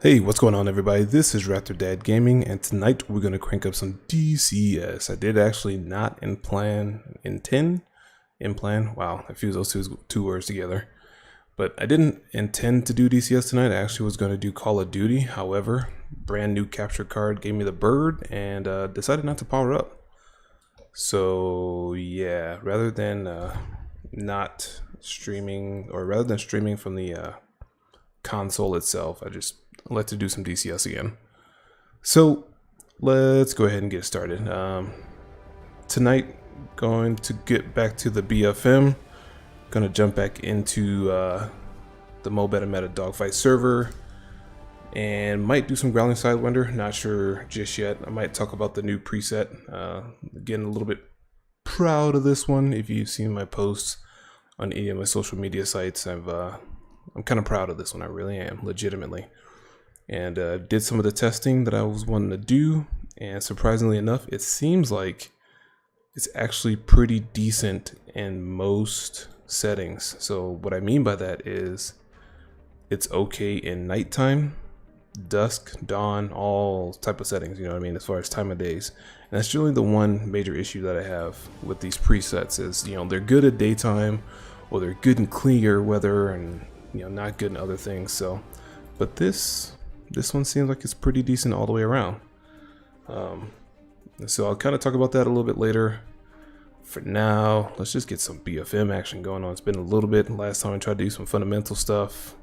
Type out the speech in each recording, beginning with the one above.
Hey, what's going on everybody? This is Raptor Dad Gaming, and tonight we're going to crank up some DCS. I did actually not intend, wow, I fused those two words together. But I didn't intend to do DCS tonight. I actually was going to do Call of Duty. However, brand new capture card gave me the bird and decided not to power up. So yeah, rather than streaming from the console itself, I just like to do some DCS again. So let's go ahead and get started. Tonight, going to get back to the BFM. Gonna jump back into the Mobeta Meta Dogfight server and might do some Growling Sidewinder. Not sure just yet. I might talk about the new preset. Getting a little bit proud of this one. If you've seen my posts on any of my social media sites, I'm kind of proud of this one. I really am, legitimately. And did some of the testing that I was wanting to do, and surprisingly enough, it seems like it's actually pretty decent in most settings. So what I mean by that is it's okay in nighttime, dusk, dawn, all type of settings, you know what I mean, as far as time of days. And that's really the one major issue that I have with these presets is, you know, they're good at daytime, or they're good in clear weather, and, you know, not good in other things. So, but this one seems like it's pretty decent all the way around. So I'll kind of talk about that a little bit later. For now, let's just get some BFM action going on. It's been a little bit. Last time I tried to do some fundamental stuff.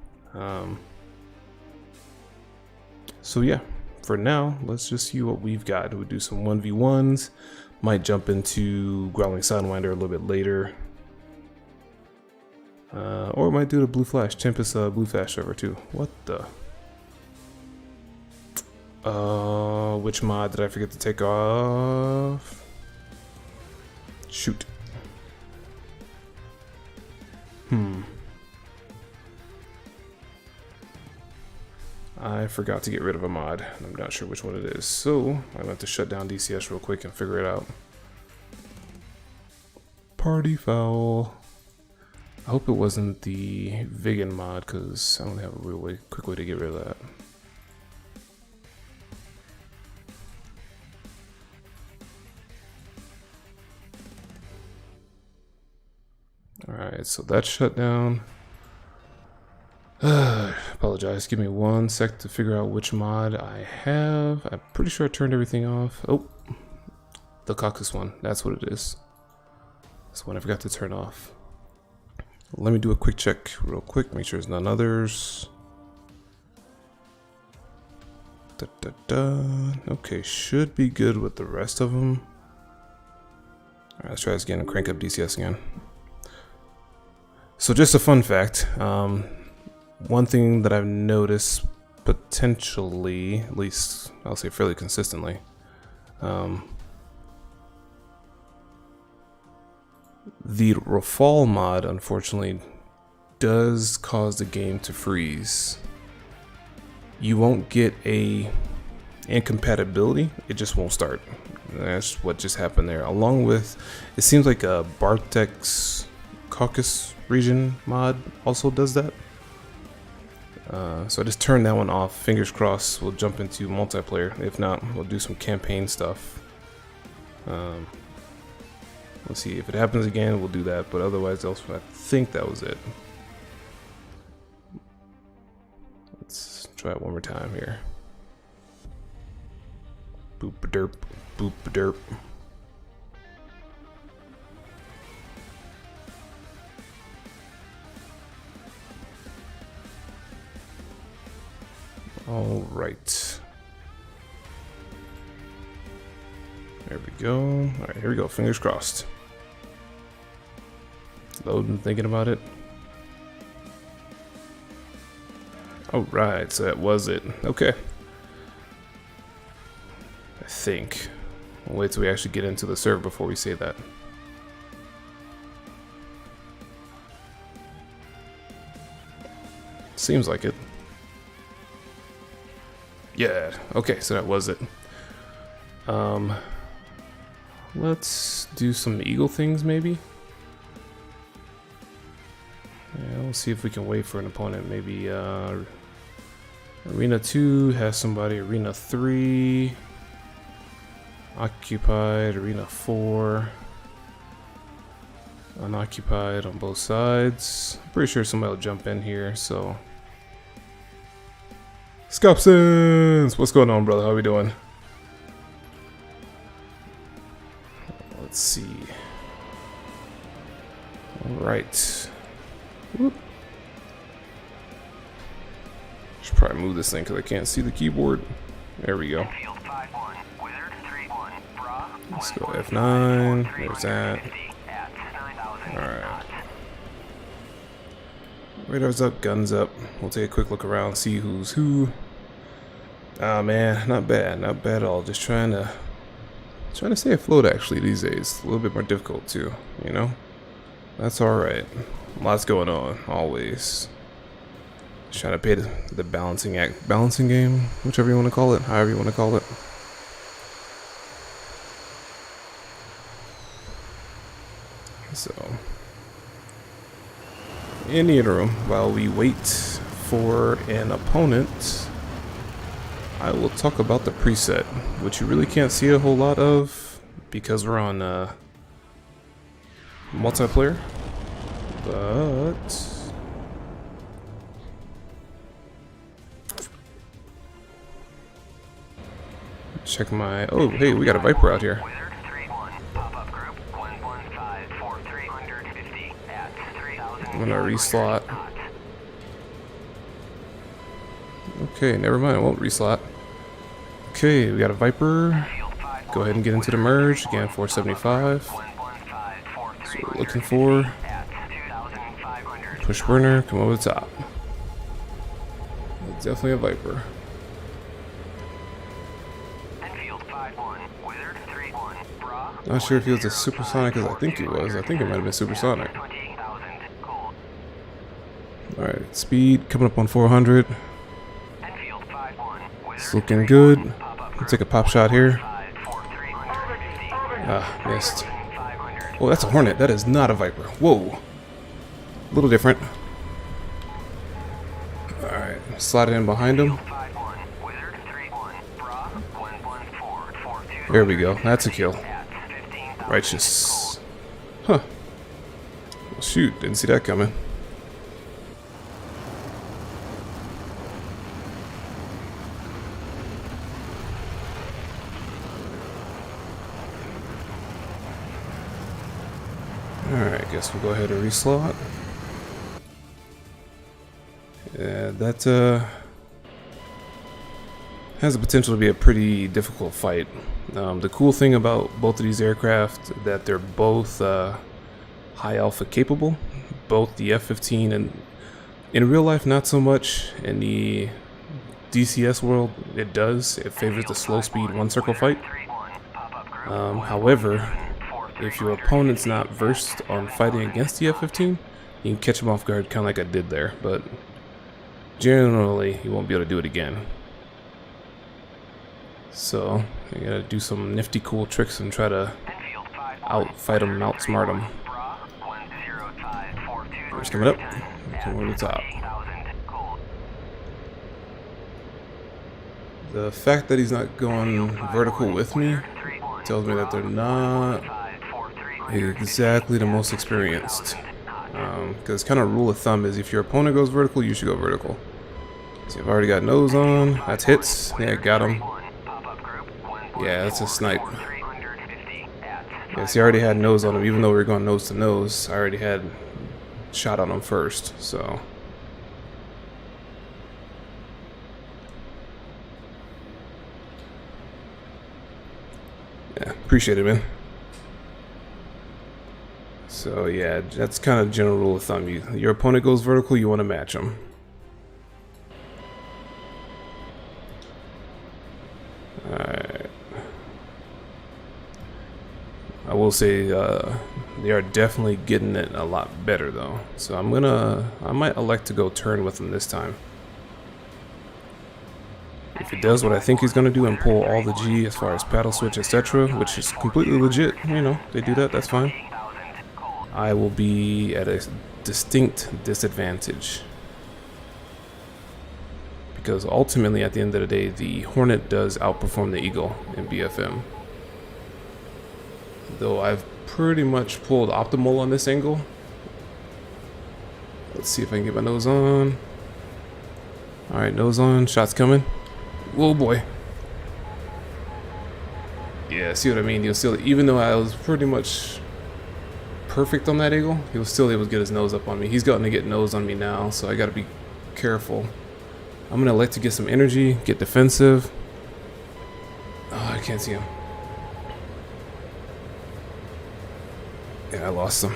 So yeah, for now, let's just see what we've got. We'll do some 1v1s. Might jump into Growling Sidewinder a little bit later. Or might do the Blue Flash, Tempest Blue Flash server too. What the? Which mod did I forget to take off? Shoot. I forgot to get rid of a mod. I'm not sure which one it is. So, I'm going to shut down DCS real quick and figure it out. Party foul. I hope it wasn't the vegan mod, because I don't have a real quick way to get rid of that. Alright, so that's shut down. Apologize, give me 1 sec to figure out which mod I have. I'm pretty sure I turned everything off. Oh, the caucus one, that's what it is. That's one I forgot to turn off. Let me do a quick check real quick, make sure there's none others. Okay, should be good with the rest of them. Alright, let's try this again and crank up DCS again. So just a fun fact, one thing that I've noticed potentially, at least I'll say fairly consistently, the Rafal mod unfortunately does cause the game to freeze. You won't get a incompatibility, it just won't start. That's what just happened there. Along with, it seems like a Bartek's Caucasus region mod also does that. So I just turned that one off. Fingers crossed we'll jump into multiplayer. If not, we'll do some campaign stuff. Let's see, if it happens again, we'll do that. But otherwise, I think that was it. Let's try it one more time here. Boop-a-derp, boop-a-derp. All right. There we go. All right, here we go. Fingers crossed. Loading, thinking about it. All right, so that was it. Okay. I think. We'll wait till we actually get into the server before we say that. Seems like it. Yeah, okay, so that was it. Let's do some eagle things, maybe? Yeah, we'll see if we can wait for an opponent, maybe Arena 2 has somebody. Arena 3 occupied. Arena 4 unoccupied on both sides. I'm pretty sure somebody will jump in here, so. Scopsons! What's going on, brother? How we doing? Let's see. Alright. Whoop. Should probably move this thing because I can't see the keyboard. There we go. Let's go F9. There's that. Alright. Radars up, guns up. We'll take a quick look around, see who's who. Ah man, not bad, not bad at all. Just trying to stay afloat actually these days. A little bit more difficult too, you know? That's alright. Lots going on, always. Just trying to pay the balancing game, whichever you want to call it, however you want to call it. So, in the interim, while we wait for an opponent, I will talk about the preset, which you really can't see a whole lot of because we're on multiplayer. But check my. Oh, hey, we got a Viper out here. I'm gonna reslot. Okay, never mind, I won't reslot. Okay, we got a Viper. Go ahead and get into the merge. Again, 475. So what we're looking for. Push burner, come over the top. Definitely a Viper. Not sure if he was a supersonic as I think he was. I think it might have been supersonic. Alright, speed coming up on 400. It's looking good. I'll take a pop shot here. Ah, missed. Oh, that's a Hornet. That is not a Viper. Whoa. A little different. Alright, slide it in behind him. There we go. That's a kill. Righteous. Huh. Well, shoot, didn't see that coming. Alright, guess we'll go ahead and reslot. Yeah, that has the potential to be a pretty difficult fight. The cool thing about both of these aircraft that they're both high alpha capable. Both the F-15 and in real life not so much. In the DCS world it does. It favors the slow speed one circle fight. However, if your opponent's not versed on fighting against the F-15, you can catch them off guard, kind of like I did there, but generally you won't be able to do it again. So you gotta do some nifty cool tricks and try to outfight them, outsmart them. Where's coming up? Come over the top. The fact that he's not going vertical with me tells me that they're not exactly the most experienced. Because kind of rule of thumb is if your opponent goes vertical, you should go vertical. See, I've already got nose on. That's hits. Yeah, got him. Yeah, that's a snipe. Yeah, see, I already had nose on him. Even though we were going nose to nose, I already had shot on him first, so. Yeah, appreciate it, man. So yeah, that's kind of general rule of thumb. Your opponent goes vertical, you want to match them. Alright. I will say they are definitely getting it a lot better though. So I might elect to go turn with them this time. If he does what I think he's going to do and pull all the G as far as paddle switch, etc., which is completely legit, you know, they do that, that's fine. I will be at a distinct disadvantage. because ultimately at the end of the day the Hornet does outperform the Eagle in BFM. Though I've pretty much pulled optimal on this angle. Let's see if I can get my nose on. Alright, nose on, shots coming. Whoa boy. Yeah, see what I mean? You'll still, even though I was pretty much perfect on that angle, he was still able to get his nose up on me. He's gotten to get nose on me now, so I gotta be careful. I'm gonna elect to get some energy, get defensive. Oh, I can't see him. Yeah, I lost him.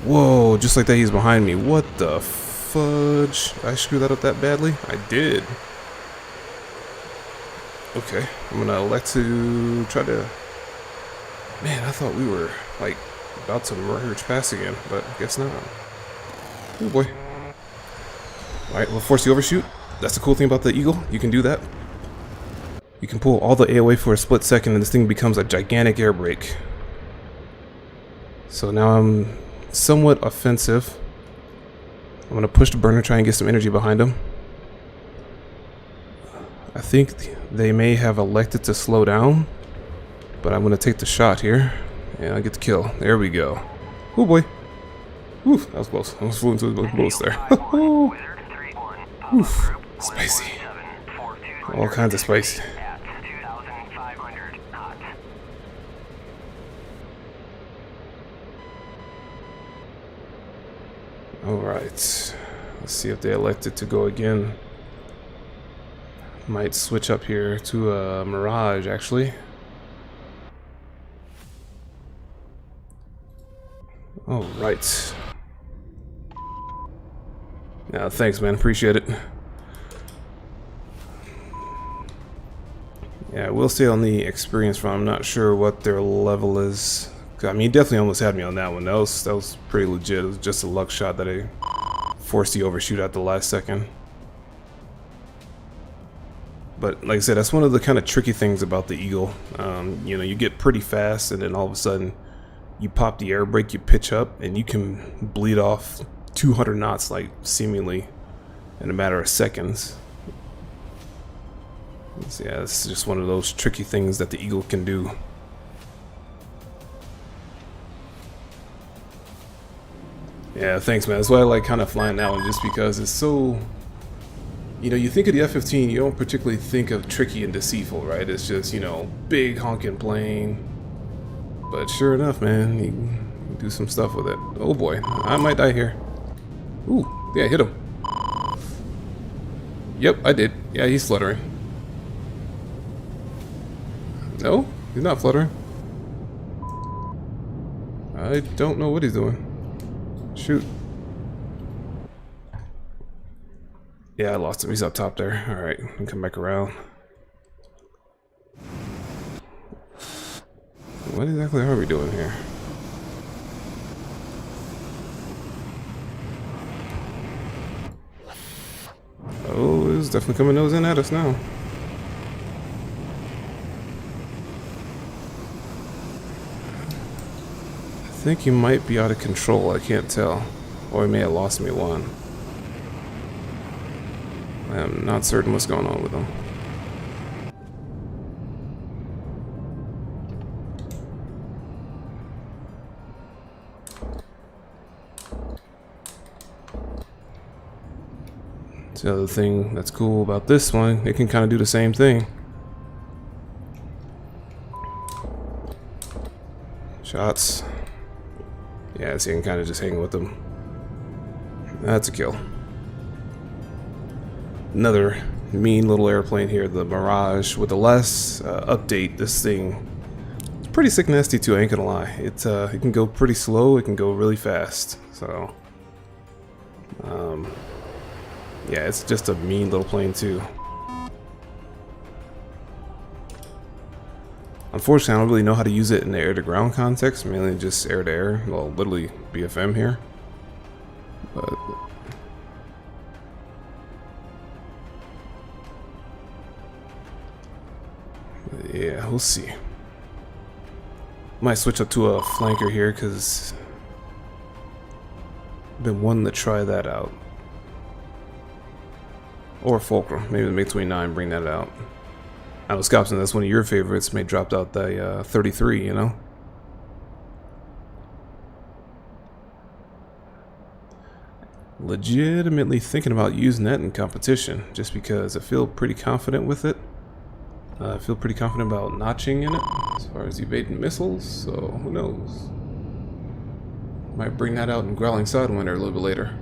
Whoa, just like that he's behind me. What the fudge? Did I screw that up that badly? I did. Okay, I'm gonna elect to try to... Man, I thought we were, like, about to merge past again, but I guess not. Oh boy. Alright, we'll force the overshoot. That's the cool thing about the Eagle. You can do that. You can pull all the AOA for a split second and this thing becomes a gigantic air brake. So now I'm somewhat offensive. I'm gonna push the burner, try and get some energy behind him. I think they may have elected to slow down, but I'm gonna take the shot here and I get the kill. There we go. Oh boy. Oof, that was close. I almost flew into the bullets there. Oof, spicy. All kinds of spicy. Alright, let's see if they elected to go again. Might switch up here to a Mirage, actually. Alright. Yeah, thanks, man. Appreciate it. Yeah, we'll stay on the experience front. I'm not sure what their level is. I mean, he definitely almost had me on that one. That was pretty legit. It was just a luck shot that I forced the overshoot at the last second. But like I said, that's one of the kind of tricky things about the Eagle. You know, you get pretty fast, and then all of a sudden, you pop the air brake, you pitch up, and you can bleed off 200 knots, like seemingly in a matter of seconds. So, yeah, it's just one of those tricky things that the Eagle can do. Yeah, thanks, man. That's why I like kind of flying that one, just because it's so... You know, you think of the F-15, you don't particularly think of tricky and deceitful, right? It's just, you know, big honking plane. But sure enough, man, you can do some stuff with it. Oh boy, I might die here. Ooh, yeah, hit him. Yep, I did. Yeah, he's fluttering. No, he's not fluttering. I don't know what he's doing. Shoot. Yeah, I lost him. He's up top there. Alright, we can come back around. What exactly are we doing here? Oh, it's definitely coming nose in at us now. I think he might be out of control. I can't tell. Or he may have lost me one. I'm not certain what's going on with him. The other thing that's cool about this one, it can kind of do the same thing. Shots. Yeah, so you can kind of just hang with them. That's a kill. Another mean little airplane here, the Mirage. With the last update, this thing is pretty sick nasty too, I ain't gonna lie. It can go pretty slow, it can go really fast. So, yeah, it's just a mean little plane too. Unfortunately, I don't really know how to use it in the air-to-ground context, mainly just air-to-air. Well, literally BFM here. But yeah, we'll see. Might switch up to a flanker here because I've been wanting to try that out. Or Fulcrum. Maybe the MiG-29, bring that out. I know, Scopson, that's one of your favorites. May dropped out the 33, you know? Legitimately thinking about using that in competition, just because I feel pretty confident with it. I feel pretty confident about notching in it as far as evading missiles, so who knows? Might bring that out in Growling Sidewinder a little bit later.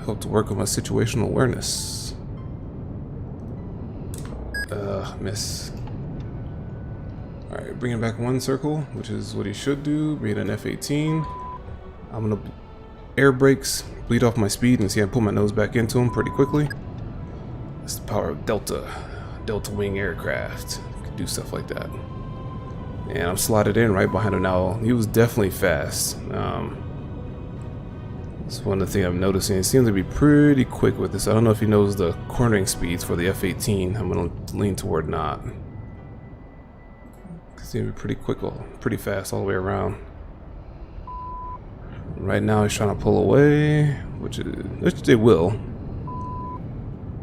Hope to work on my situational awareness. Miss. Alright, bringing back one circle, which is what he should do. Bring an F-18. I'm gonna air brakes, bleed off my speed, and see I pull my nose back into him pretty quickly. That's the power of Delta Wing aircraft. Can do stuff like that. And I'm slotted in right behind him now. He was definitely fast. That's one of the things I'm noticing. He seems to be pretty quick with this. I don't know if he knows the cornering speeds for the F-18. I'm gonna lean toward not. Seems to be pretty quick, pretty fast all the way around. Right now he's trying to pull away, which they will.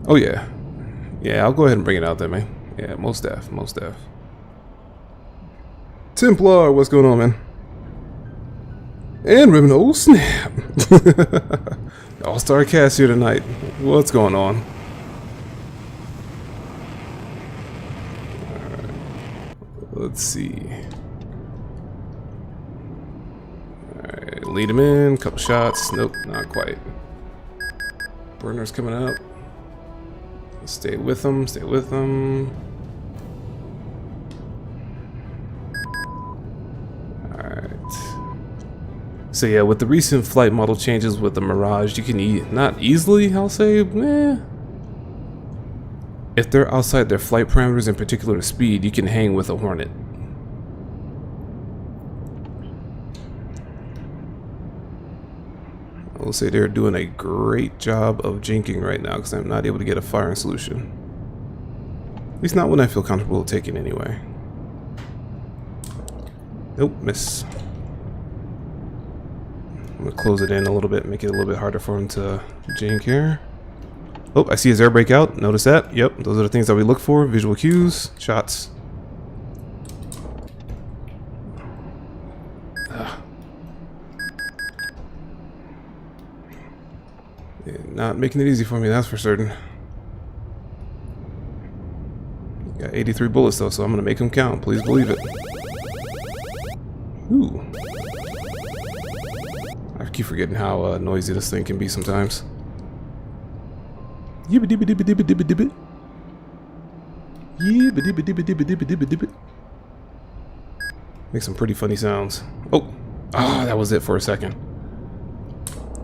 Oh yeah. Yeah, I'll go ahead and bring it out there, man. Yeah, most def. Templar, what's going on, man? And Ribbon, oh snap! All-star cast here tonight. What's going on? Alright. Let's see. Alright, lead him in, couple shots. Nope, not quite. Burner's coming up. Stay with him, So yeah, with the recent flight model changes with the Mirage, you can not easily, I'll say, if they're outside their flight parameters, in particular speed, you can hang with a Hornet. I will say they're doing a great job of jinking right now because I'm not able to get a firing solution. At least not when I feel comfortable taking anyway. Nope, miss. I'm gonna close it in a little bit, make it a little bit harder for him to jink here. Oh, I see his air brake out. Notice that. Yep, those are the things that we look for. Visual cues, shots. Yeah, not making it easy for me, that's for certain. Got 83 bullets though, so I'm gonna make them count. Please believe it. Ooh. I keep forgetting how noisy this thing can be sometimes. Yibba dibba dibba dibba dibba dibba. Yibba dibba dibba dibba dibba dibba dibba. Make some pretty funny sounds. Oh, that was it for a second.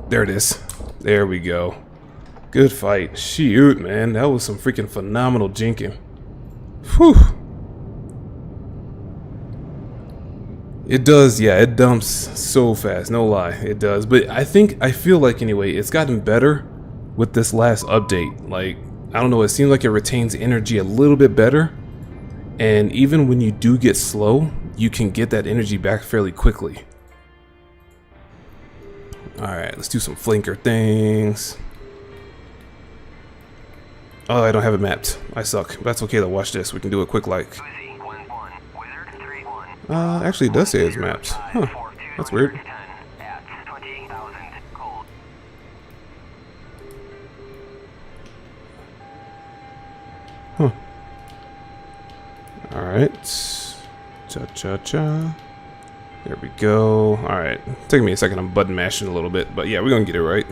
There it is. There we go. Good fight. Shoot, man, that was some freaking phenomenal jinking. Whew. It does, yeah, it dumps so fast, no lie, it does. But I feel like anyway, it's gotten better with this last update. Like, I don't know, it seems like it retains energy a little bit better. And even when you do get slow, you can get that energy back fairly quickly. Alright, let's do some flanker things. Oh, I don't have it mapped. I suck. But that's okay though, watch this. We can do a quick like. Actually it does say it's mapped. Huh, that's weird. Huh. Alright. Cha-cha-cha. There we go. Alright. Taking me a second, I'm button mashing a little bit. But yeah, we're gonna get it right.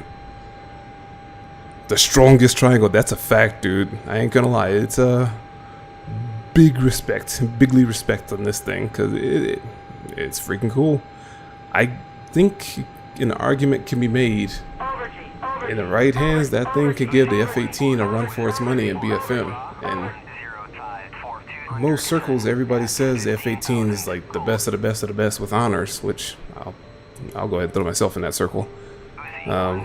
The strongest triangle, that's a fact, dude. I ain't gonna lie. It's bigly respect on this thing, because it's freaking cool. I think an argument can be made. In the right hands, that thing could give the F-18 a run for its money in BFM. And most circles, everybody says the F-18 is like the best of the best of the best with honors, which I'll go ahead and throw myself in that circle. I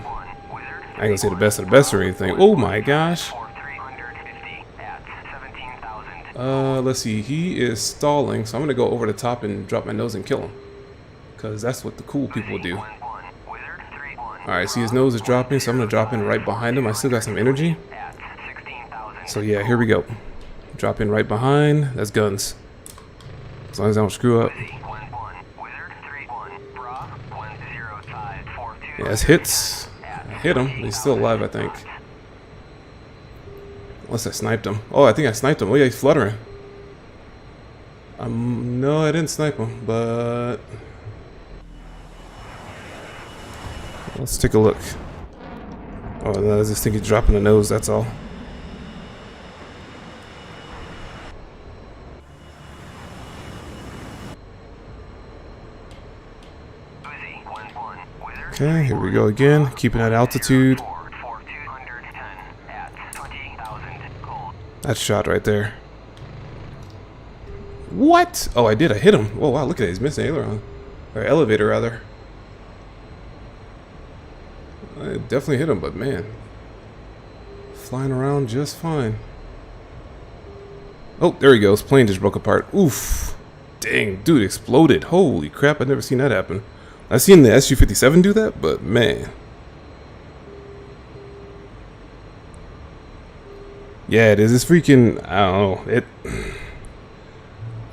ain't gonna say the best of the best or anything. Oh my gosh. Let's see, he is stalling, so I'm gonna go over the top and drop my nose and kill him. Because that's what the cool people do. Alright, see his nose is dropping, so I'm going to drop in right behind him. I still got some energy. So yeah, here we go. Drop in right behind. That's guns. As long as I don't screw up. Yeah, that's hits. I hit him. He's still alive, I think. Unless I sniped him. Oh, I think I sniped him. Oh yeah, he's fluttering. No, I didn't snipe him, but... let's take a look. Oh, no, I just think he's dropping the nose, that's all. Okay, here we go again. Keeping that altitude. That shot right there. What? Oh, I did. I hit him. Oh, wow. Look at that. He's missing aileron. Or elevator, rather. I definitely hit him, but man. Flying around just fine. Oh, there he goes. Plane just broke apart. Oof. Dang, dude exploded. Holy crap. I've never seen that happen. I've seen the SU-57 do that, but man. Yeah, it is. It's freaking, I don't know.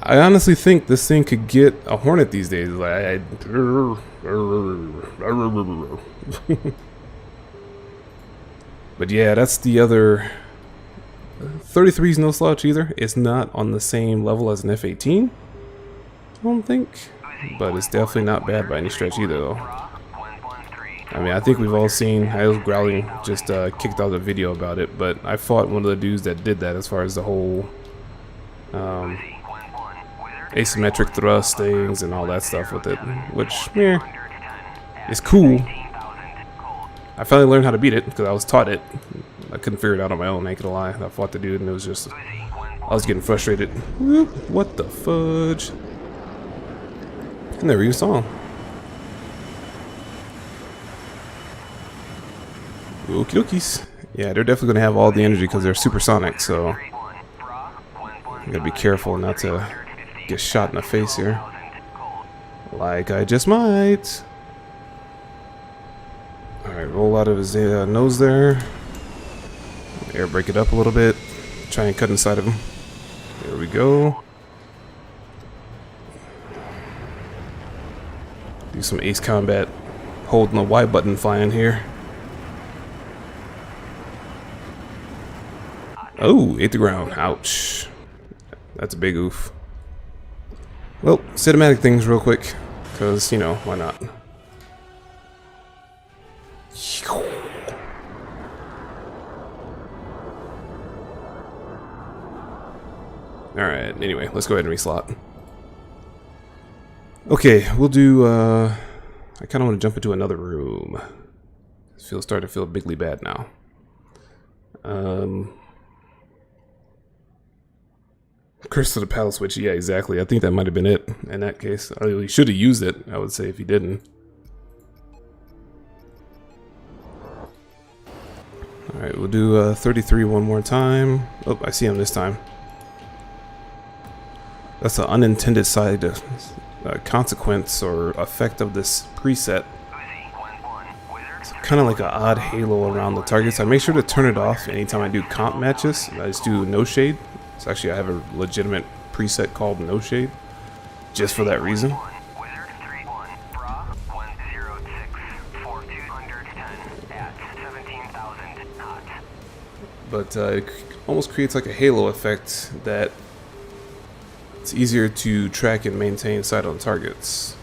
I honestly think this thing could get a Hornet these days. Like, but yeah, that's the other. 33's no slouch either. It's not on the same level as an F-18, I don't think. But it's definitely not bad by any stretch either, though. I mean, I think we've all seen, I was Growling just kicked out a video about it, but I fought one of the dudes that did that as far as the whole asymmetric thrust things and all that stuff with it, which, yeah, is cool. I finally learned how to beat it because I was taught it. I couldn't figure it out on my own, I ain't gonna lie. I fought the dude and it was just, I was getting frustrated. Whoop, what the fudge? I never even saw him. Okie dokies. Yeah, they're definitely gonna have all the energy because they're supersonic, so you gotta be careful not to get shot in the face here. Like I just might. Alright, roll out of his nose there. Air brake it up a little bit. Try and cut inside of him. There we go. Do some ace combat. Holding the Y button flying here. Oh, hit the ground. Ouch. That's a big oof. Well, cinematic things real quick. Because, you know, why not? Alright, anyway, let's go ahead and reslot. Okay, we'll do, I kind of want to jump into another room. Starting to feel bigly bad now. Curse to the paddle switch, yeah, exactly. I think that might have been it in that case. I really should have used it, I would say, if he didn't. Alright, we'll do 33 one more time. Oh, I see him this time. That's the unintended side consequence or effect of this preset. It's kind of like an odd halo around the targets. I make sure to turn it off anytime I do comp matches. I just do no shade. So actually I have a legitimate preset called no shade, just for that reason. But it almost creates like a halo effect that it's easier to track and maintain sight on targets.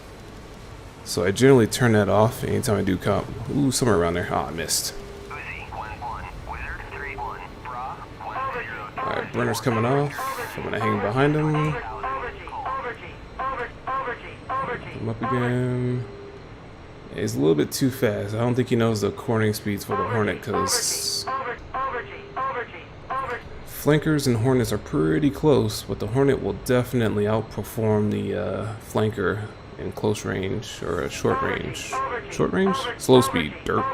So I generally turn that off anytime I do comp. Ooh, somewhere around there. Ah, I missed. Alright, Brenner's coming off. I'm gonna hang behind him. Come up again. Yeah, he's a little bit too fast. I don't think he knows the cornering speeds for the Hornet because flankers and Hornets are pretty close, but the Hornet will definitely outperform the flanker in close range or a short range. Short range? Slow speed. Derp.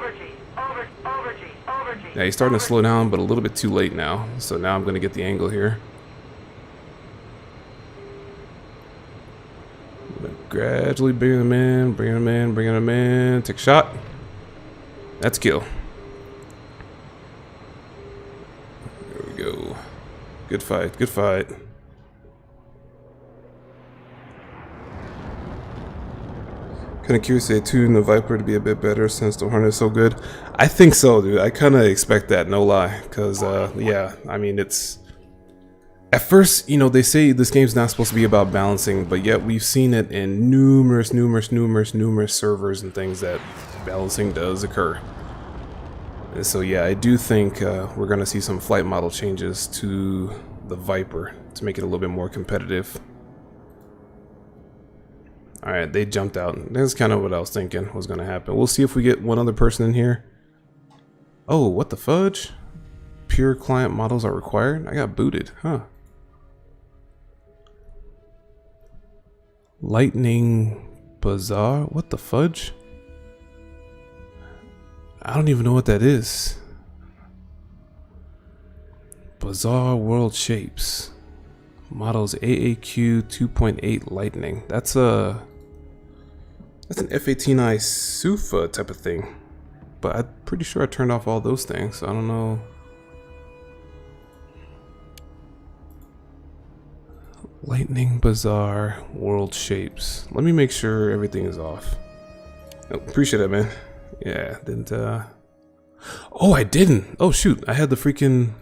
Yeah, he's starting to slow down, but a little bit too late now. So now I'm going to get the angle here. Gradually bringing him in, bringing him in, bringing him in. Take a shot. That's kill. There we go. Good fight, good fight. Kind of curious to tune the Viper to be a bit better since the Hornet is so good. I think so, dude. I kind of expect that, no lie. Because, yeah, I mean, it's... At first, you know, they say this game's not supposed to be about balancing, but yet we've seen it in numerous servers and things that balancing does occur. And so, yeah, I do think we're going to see some flight model changes to the Viper to make it a little bit more competitive. Alright, they jumped out. That's kind of what I was thinking was going to happen. We'll see if we get one other person in here. Oh, what the fudge? Pure client models are required? I got booted, huh? Lightning Bazaar? What the fudge? I don't even know what that is. Bazaar World Shapes. Models AAQ 2.8 Lightning. That's an F-18I SUFA type of thing. But I'm pretty sure I turned off all those things, so I don't know. Lightning Bazaar World Shapes. Let me make sure everything is off. Oh, appreciate it, man. Yeah, didn't, Oh, I didn't! Oh, shoot. I had the freaking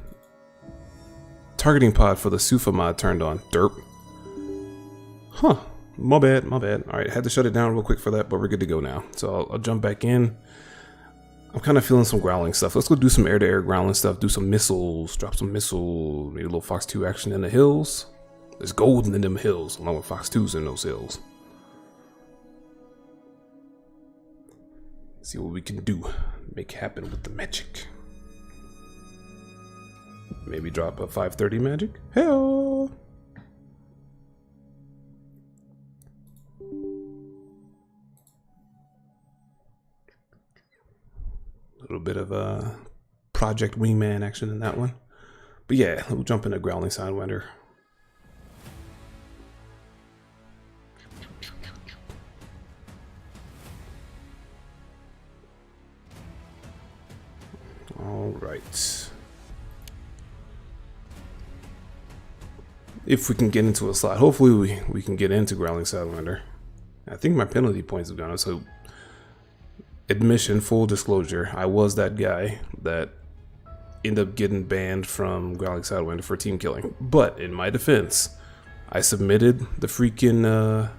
targeting pod for the SUFA mod turned on. Derp. Huh. My bad, my bad. Alright, had to shut it down real quick for that, but we're good to go now. So I'll jump back in. I'm kind of feeling some growling stuff. Let's go do some air-to-air growling stuff. Do some missiles. Drop some missiles. Maybe a little Fox 2 action in the hills. There's gold in them hills, along with Fox 2s in those hills. See what we can do. Make happen with the magic. Maybe drop a 530 magic? Hell! A little bit of Project Wingman action in that one. But yeah, we'll jump into Growling Sidewinder. Alright. If we can get into a slot, hopefully we can get into Growling Sidewinder. I think my penalty points have gone up, so admission, full disclosure, I was that guy that ended up getting banned from Growling Sidewinder for team killing. But in my defense, I submitted the freaking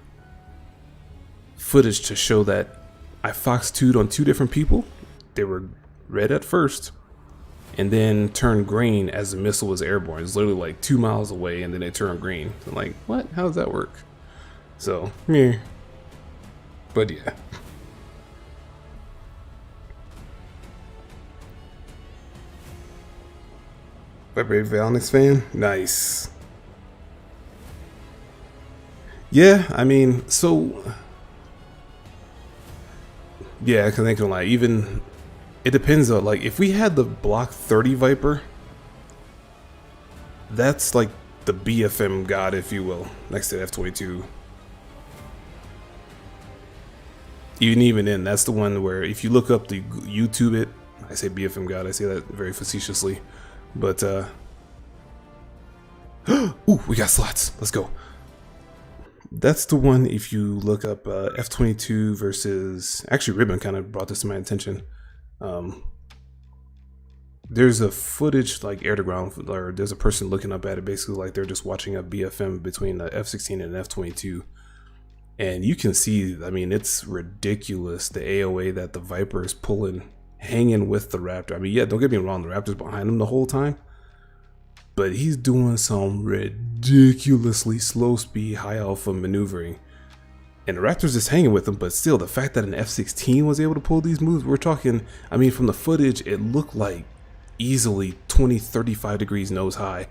footage to show that I Fox 2'd on 2 different people. They were red at first, and then turned green as the missile was airborne. It's literally like 2 miles away, and then it turned green. I'm like, what? How does that work? So, yeah. But yeah. Brave Valnix fan? Nice. Yeah, I mean, so... Yeah, because I ain't gonna lie, even... It depends though, like, if we had the Block 30 Viper, that's like the BFM god, if you will, next to F-22. Even then, that's the one where if you look up the YouTube it, I say BFM god, I say that very facetiously, but ooh, we got slots, let's go. That's the one if you look up F-22 versus, actually Ribbon kind of brought this to my attention. There's a footage like air to ground, or there's a person looking up at it basically like they're just watching a BFM between the F-16 and F-22, and you can see, I mean, it's ridiculous the AOA that the Viper is pulling, hanging with the Raptor. I mean, yeah, don't get me wrong, the Raptor's behind him the whole time, but he's doing some ridiculously slow speed, high alpha maneuvering. And the Raptor's just hanging with him, but still, the fact that an F-16 was able to pull these moves, we're talking, I mean, from the footage, it looked like easily 20, 35 degrees nose high,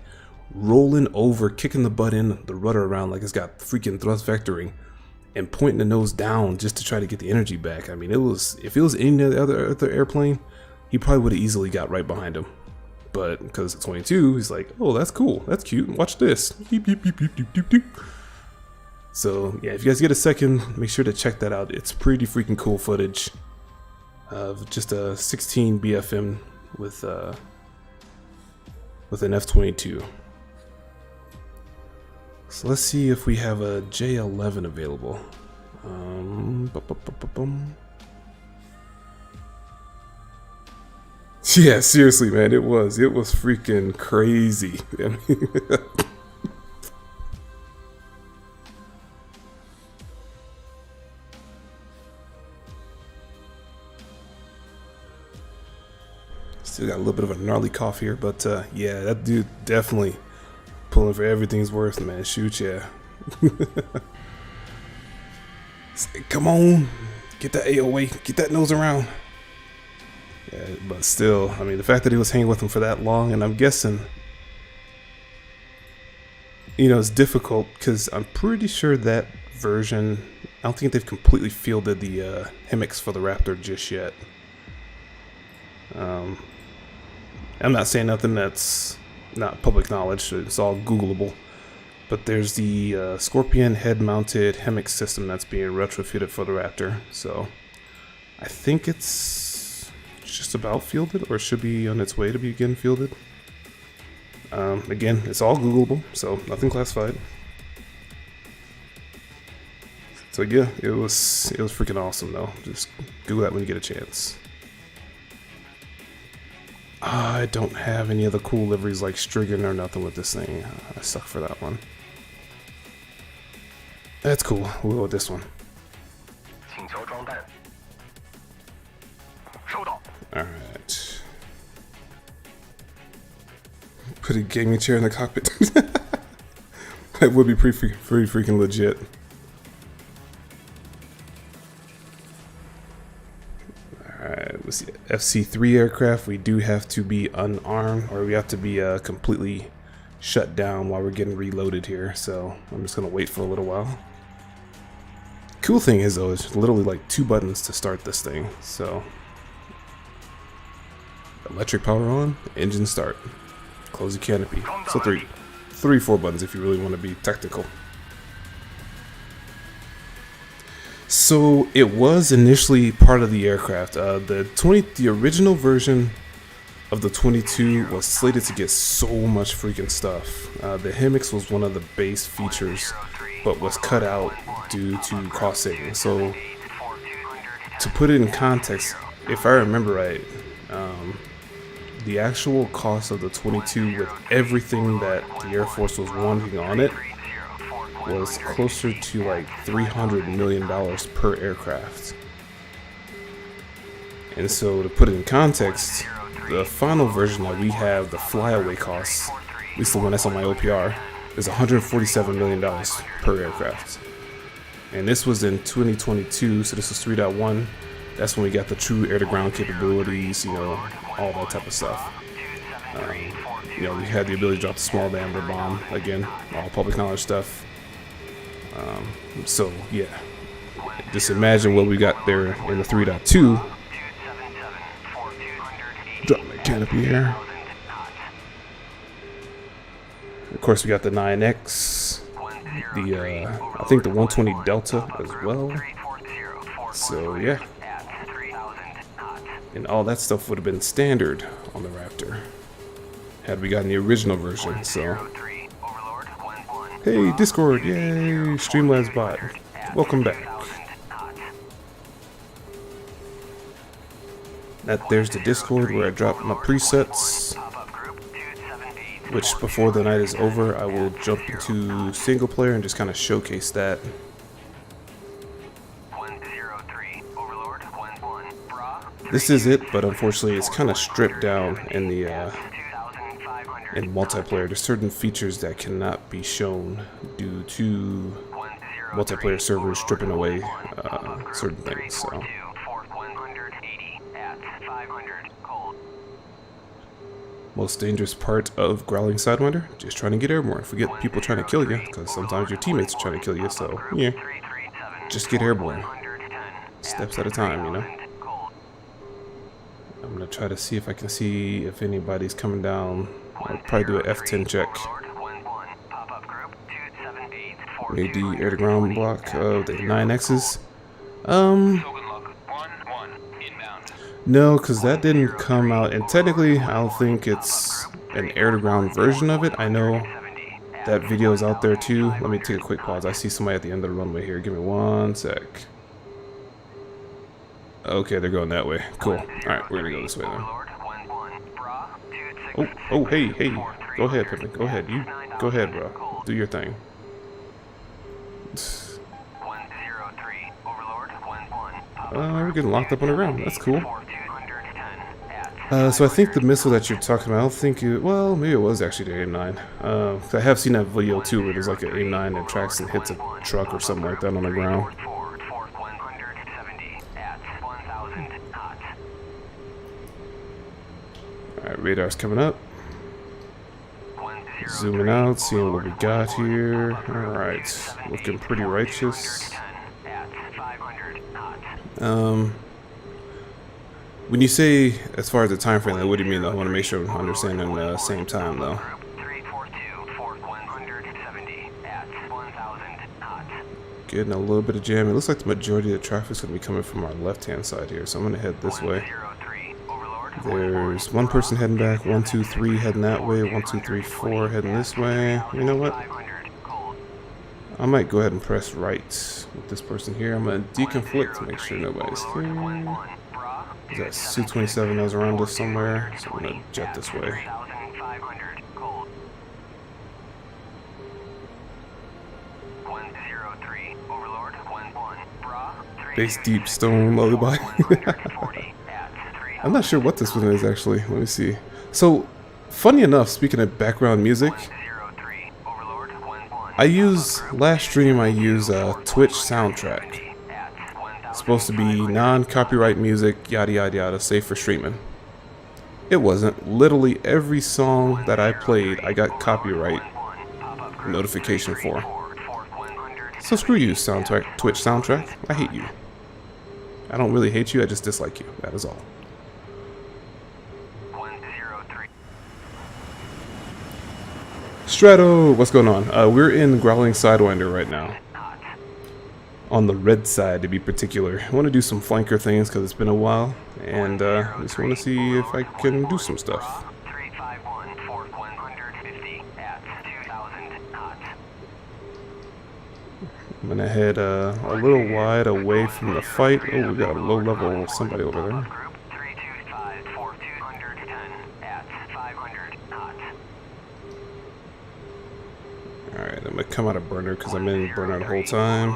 rolling over, kicking the butt in, the rudder around like it's got freaking thrust vectoring, and pointing the nose down just to try to get the energy back. I mean, it was, if it was any other airplane, he probably would have easily got right behind him. But because it's 22, he's like, oh, that's cool, that's cute, watch this. Beep, beep, beep, beep, beep, beep, beep. So yeah, if you guys get a second, make sure to check that out. It's pretty freaking cool footage. of just a 16 BFM with an F-22. So let's see if we have a J11 available. Yeah, seriously, man, it was freaking crazy. I mean, still got a little bit of a gnarly cough here, but yeah, that dude definitely pulling for everything's worth, man. Shoot, yeah. Come on, get that AOA, get that nose around. Yeah, but still, I mean, the fact that he was hanging with him for that long, and I'm guessing, you know, it's difficult because I'm pretty sure that version, I don't think they've completely fielded the HEMIX for the Raptor just yet. I'm not saying nothing that's not public knowledge, it's all Googleable. But there's the Scorpion head-mounted HEMIX system that's being retrofitted for the Raptor. So I think it's just about fielded, or should be on its way to be again fielded. Again, it's all Googleable, so nothing classified. So yeah, it was freaking awesome though. Just Google that when you get a chance. I don't have any other cool liveries like Strigan or nothing with this thing. I suck for that one. That's cool. We'll go with this one. Alright. Put a gaming chair in the cockpit. That would be pretty freaking legit. Alright, let's see. FC-3 aircraft, we do have to be unarmed, or we have to be completely shut down while we're getting reloaded here. So I'm just going to wait for a little while. Cool thing is though, it's literally like 2 buttons to start this thing. So electric power on, engine start, close the canopy. So 4 buttons if you really want to be technical. So it was initially part of the aircraft. The original version of the 22 was slated to get so much freaking stuff. The HEMIX was one of the base features, but was cut out due to cost savings. So to put it in context, if I remember right, the actual cost of the 22 with everything that the Air Force was wanting on it was closer to like $300 million per aircraft. And so to put it in context, the final version that we have, the flyaway cost, at least the one that's on my OPR, is $147 million per aircraft. And this was in 2022, so this was 3.1. That's when we got the true air-to-ground capabilities, you know, all that type of stuff. You know, we had the ability to drop the small diameter bomb, again, all public knowledge stuff. So yeah, just imagine what we got there in the 3.2. Drop my canopy here. Of course, we got the 9X, I think the 120 Delta as well. So yeah, and all that stuff would have been standard on the Raptor had we gotten the original version. So hey, Discord, yay, Streamlabs bot, welcome back. There's the Discord where I drop my presets, which before the night is over, I will jump into single player and just kind of showcase that. This is it, but unfortunately it's kind of stripped down in the in multiplayer. There's certain features that cannot be shown due to multiplayer servers stripping away certain things. So most dangerous part of Growling Sidewinder, just trying to get airborne. Forget people trying to kill you, because sometimes your teammates are trying to kill you. So yeah, just get airborne, steps at a time, you know. I'm gonna try to see if I can see if anybody's coming down. I'll probably do an F10 check. Made the air-to-ground block of the 9Xs. No, because that didn't come out, and technically I don't think it's an air-to-ground version of it. I know that video is out there too. Let me take a quick pause. I see somebody at the end of the runway here. Give me one sec. Okay, they're going that way. Cool. Alright, we're gonna go this way then. Oh, hey. Go ahead, Pippin. Go ahead. You go ahead, bro. Do your thing. We're getting locked up on the ground. That's cool. So I think the missile that you're talking about, I don't think it, well, maybe it was actually the AIM-9. I have seen that video too, where there's like an AIM-9 that tracks and hits a truck or something like that on the ground. Alright, radar's coming up. Zooming out, seeing what we got here. Alright, looking pretty righteous. When you say, as far as the time frame, what do you mean though? I want to make sure I'm understanding the same time though. Getting a little bit of jam. It looks like the majority of the traffic is going to be coming from our left-hand side here, so I'm going to head this way. There's one person heading back, 1, 2, 3 heading that way, 1, 2, 3, 4 heading this way. You know what? I might go ahead and press right with this person here. I'm going to deconflict to make sure nobody's here. There's that Su-27 that was around us somewhere, so I'm going to jet this way. Base Deep Stone Lullaby. I'm not sure what this one is actually. Let me see. So, funny enough, speaking of background music, last stream I use Twitch soundtrack. It's supposed to be non-copyright music, yada yada yada, safe for streaming. It wasn't. Literally every song that I played, I got copyright notification for. So screw you, soundtrack, Twitch soundtrack. I hate you. I don't really hate you, I just dislike you. That is all. Strato, what's going on? We're in Growling Sidewinder right now. On the red side, to be particular. I want to do some flanker things because it's been a while, and I just want to see if I can do some stuff. I'm gonna head a little wide away from the fight. Oh, we got a low level somebody over there. Alright, I'm gonna come out of burner because I'm in burner the whole time.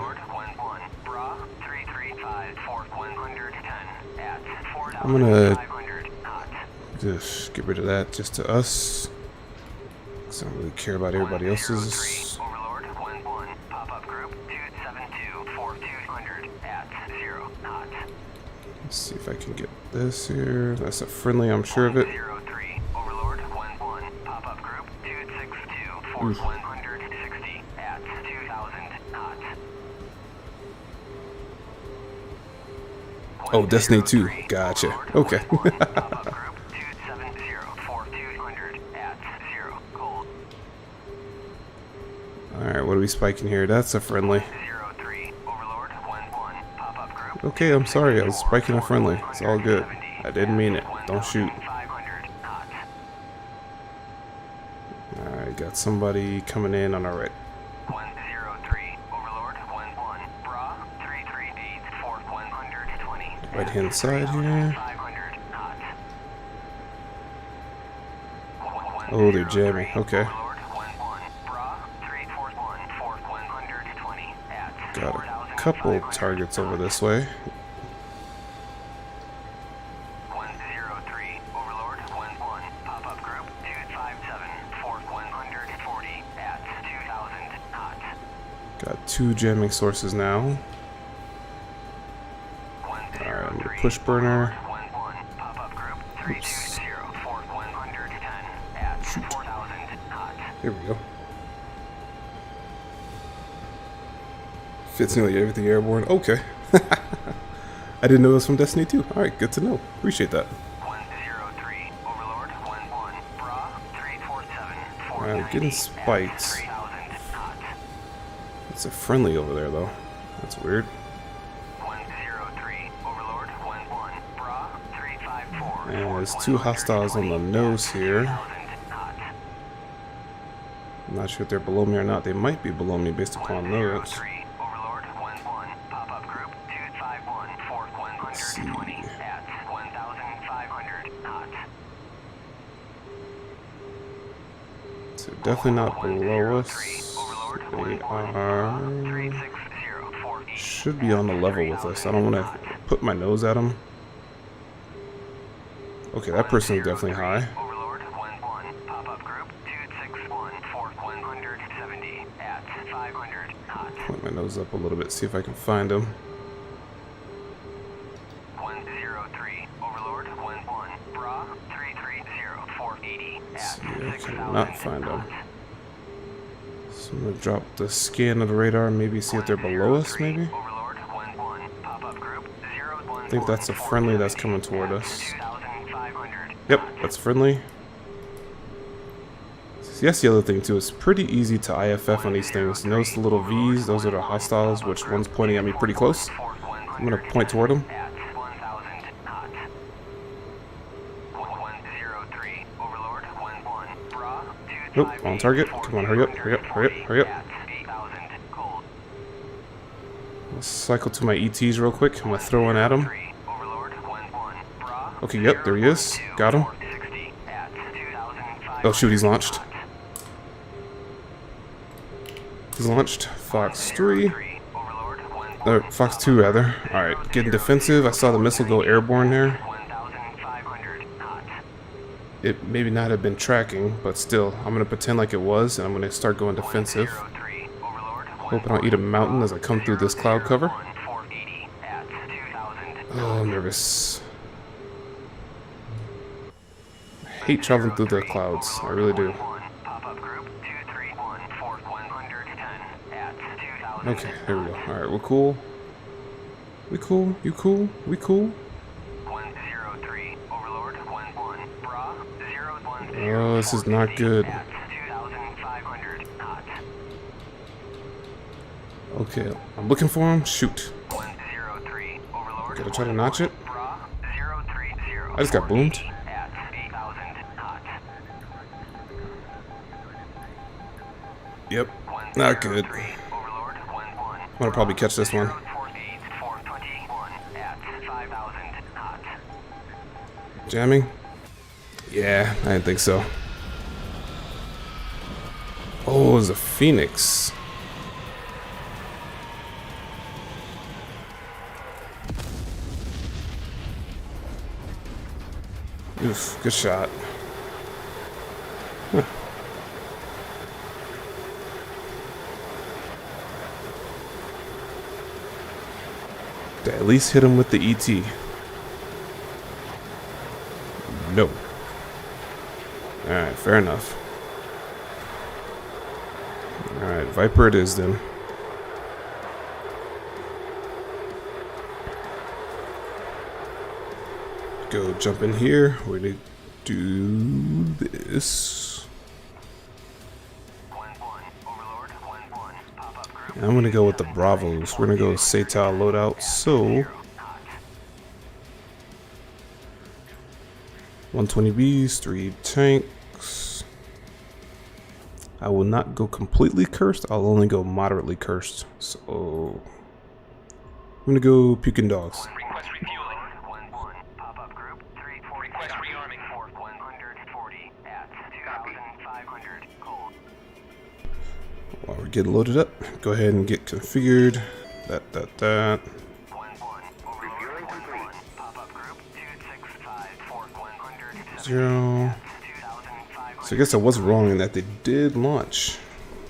I'm gonna just get rid of that just to us, because I don't really care about everybody else's. Let's see if I can get this here. That's a friendly, I'm sure of it. Oof. Oh, Destiny 2. Gotcha. Okay. Alright, what are we spiking here? That's a friendly. Okay, I'm sorry. I was spiking a friendly. It's all good. I didn't mean it. Don't shoot. Alright, got somebody coming in on our right. Right hand side here. Oh, they're jamming. Okay. Got a couple targets over this way. Got 2 jamming sources now. Push burner. Oops. Shoot. Here we go. Fits nearly everything airborne. Okay. I didn't know it was from Destiny 2. Alright, good to know. Appreciate that. Alright, getting spikes. It's a friendly over there though. That's weird. And there's 2 hostiles on the nose here. I'm not sure if they're below me or not. They might be below me based upon those. Let's see. So definitely not below us. They are... should be on the level with us. I don't want to put my nose at them. Okay, that person is definitely high. Point my nose up a little bit, see if I can find him. 103 Overlord 11 Bra 330480 I cannot find them. So I'm gonna drop the scan of the radar, maybe see if they're below us, maybe? I think that's a friendly that's coming toward us. Yep, that's friendly. So that's the other thing too, it's pretty easy to IFF on these things. Notice the little V's, those are the hostiles, which one's pointing at me pretty close. I'm gonna point toward them. Nope, on target. Come on, hurry up, hurry up, hurry up, hurry up. Let's cycle to my ETs real quick. I'm gonna throw one at him. Okay, yep, there he is. Got him. Oh shoot, he's launched. He's launched. Fox 3. Fox 2 rather. Alright, getting defensive. I saw the missile go airborne there. It maybe not have been tracking, but still, I'm going to pretend like it was, and I'm going to start going defensive. Hoping I'll eat a mountain as I come through this cloud cover. Oh, I'm nervous. I hate traveling through the clouds. I really do. Okay, there we go. Alright, we're cool. We cool? You cool? We cool? Oh, this is not good. Okay, I'm looking for him. Shoot. Gotta try to notch it. I just got boomed. Yep, not good. I'm gonna probably catch this one. Jamming? Yeah, I didn't think so. Oh, it was a Phoenix. Oof, good shot. Huh. Did I at least hit him with the ET? No. Alright, fair enough. Alright, Viper it is then. Go jump in here. We're gonna do this. And I'm gonna go with the Bravos. We're gonna go Seital loadout. So 120Bs, 3 tanks. I will not go completely cursed. I'll only go moderately cursed. So I'm gonna go puking dogs. While we're getting loaded up, go ahead and get configured. That. Zero. So I guess I was wrong in that they did launch.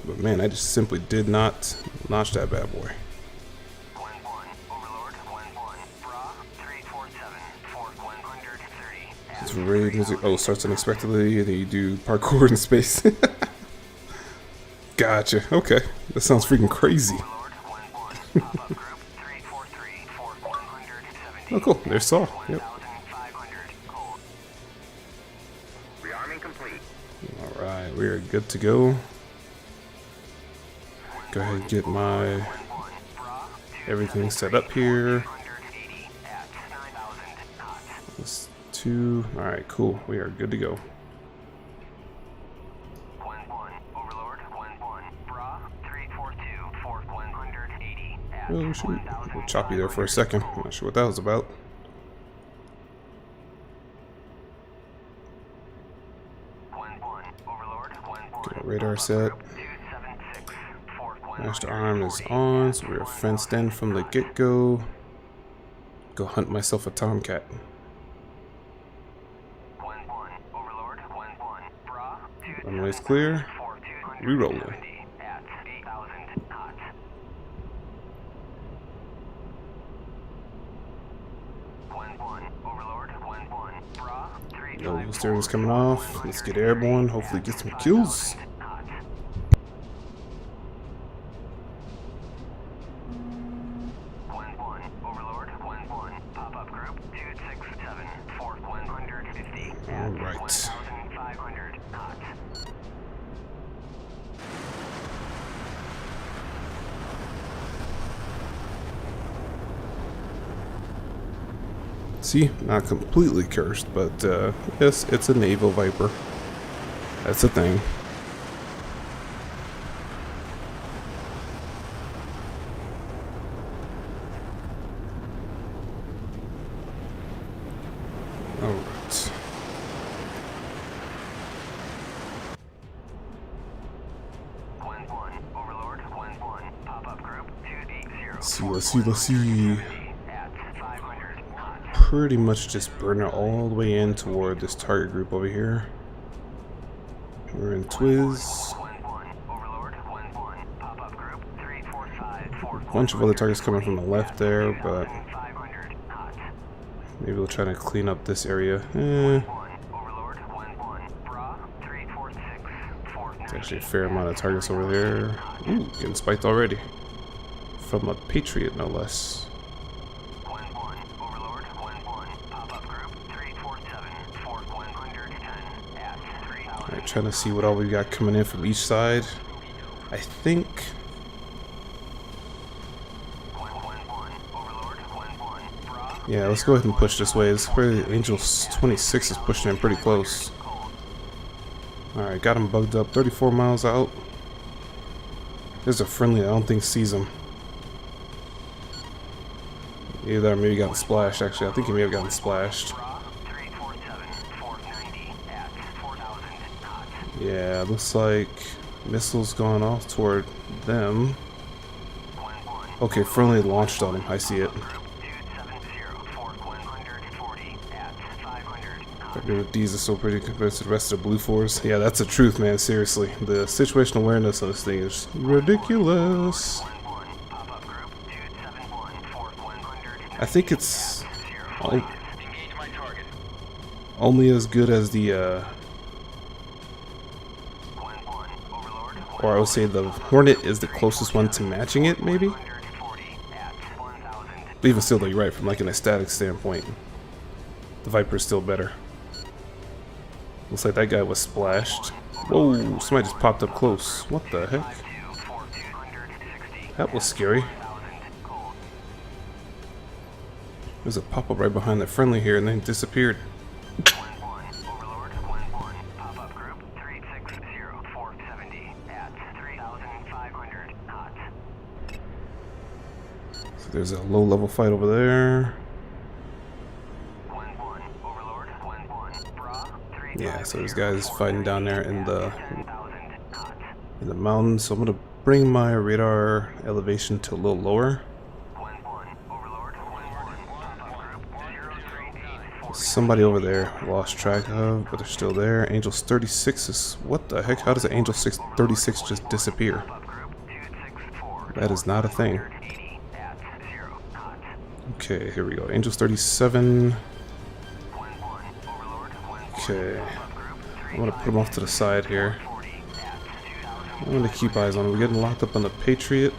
But man, I just simply did not launch that bad boy. It's raid music. Oh, starts unexpectedly, and then you do parkour in space. Gotcha. Okay. That sounds freaking crazy. Oh, cool. There's Saul. Yep. Alright, we are good to go. Go ahead and get my everything set up here. Let's 2. Alright, cool. We are good to go. 1-1, Overlord, 1-1, Bra, 342, Fort 180, at Oh, shoot. A little choppy there for a second. I'm not sure what that was about. 1-1, Overlord, 1-1, Get our radar set. 276, Fort Master arm is on, so we're fenced in from the get-go. Go hunt myself a tomcat. 1-1, Overlord, 1-1, Bra, Runway's clear. Fort Rerolling. 270, at 8,000 knots. 1-1, Overlord, 1-1, Bra, 3 No, steering's coming off. Let's get airborne. Hopefully get some kills. knots. 1-1, Overlord, 1-1, pop-up group, 267, Fort 150, at Alright. 1,500 knots. See, not completely cursed, but yes, it's a naval viper. That's a thing. Alright. 1-1, Overlord, 1-1, pop-up group, 280, Let's see. at 500 knots. Pretty much just burn it all the way in toward this target group over here. We're in Twiz. 1-1, Overlord, 1-1, pop-up group, 345, Fort A bunch of other targets coming from the left there, but 500 knots. maybe we'll try to clean up this area. 1, Overlord, 1-1, Bra, 346, Fort There's actually a fair amount of targets over there. Ooh, getting spiked already. From a Patriot, no less. 1-1, Overlord, 1-1, pop-up group, 347, Fort 110, at 3,000. Alright, trying to see what all we got coming in from each side. I think 1-1, Overlord, 1-1, Bra, yeah, let's go ahead and push this way. This is where Angel 26 is pushing in pretty close. Alright, got him bugged up 34 miles out. There's a friendly I don't think sees him. Either maybe gotten splashed actually. I think he may have gotten splashed. Bra, 347, Fort 90, at 4,000 knots. Yeah, looks like missiles going off toward them. 1-1, Okay, friendly launched on him. I see it. group, 270, Fort 140, at 500 knots. I agree with D's is so pretty compared to the rest of the Blue Force. Yeah, that's the truth, man. Seriously, the situational awareness on this thing is ridiculous. 1-1, pop-up group, 271, Fort 100. I think it's Engage my target. only as good as the, 1-1, Overlord, or I would say the Hornet is the closest one to matching it, maybe. 140, at 1,000. But even still, though, you're right. From like an aesthetic standpoint, the Viper is still better. Looks like that guy was splashed. Whoa! Somebody just popped up close. What the heck? 2 Fort 260, That was scary. 1,000 cold. There's a pop-up right behind the friendly here, and then disappeared. 1-1, Overlord, 1-1, pop-up group, 360, Fort 70, at 3,500 knots. So there's a low-level fight over there. 1-1, Overlord, 1-1, Bra, 350, Yeah, so there's guys fighting down there in the 10,000 knots. mountains. So I'm gonna bring my radar elevation to a little lower. 1-1, Overlord, 1-1, pop-up group, 038, Fort Somebody over there lost track of, but they're still there. Angels 36 is... What the heck? How does an Angel 36 just disappear? pop-up group, 264, That is not a thing. 180, at 0 knots. Okay, here we go. Angels 37. 1-1, Overlord, 1-1, Okay. pop-up group, I'm gonna put them off to the side here. 340, at 2,000. I'm gonna keep eyes on them. We're getting locked up on the Patriot.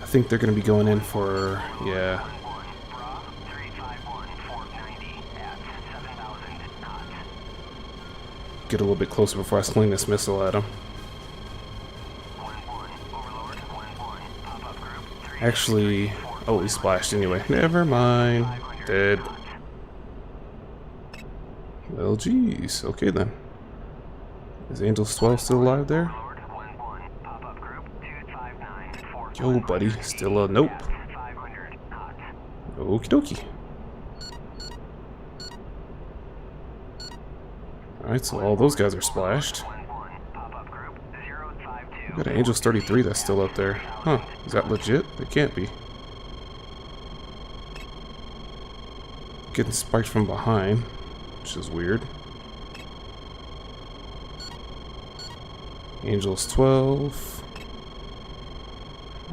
I think they're gonna be going in for... Yeah. 1-1, Bra, 351, Fort 90, at 7,000 knots. Get a little bit closer before I sling this missile at them. 1-1, Overlord, 1-1, pop-up group, 3 Actually, Oh, he splashed anyway. Never mind. Dead. Well, geez. Okay then. Is Angels 12 still alive there? Yo, buddy. Still a nope. Okie dokie. Alright, so all those guys are splashed. We got an Angels 33 that's still up there. Huh. Is that legit? It can't be. Getting spiked from behind, which is weird. Angels 12.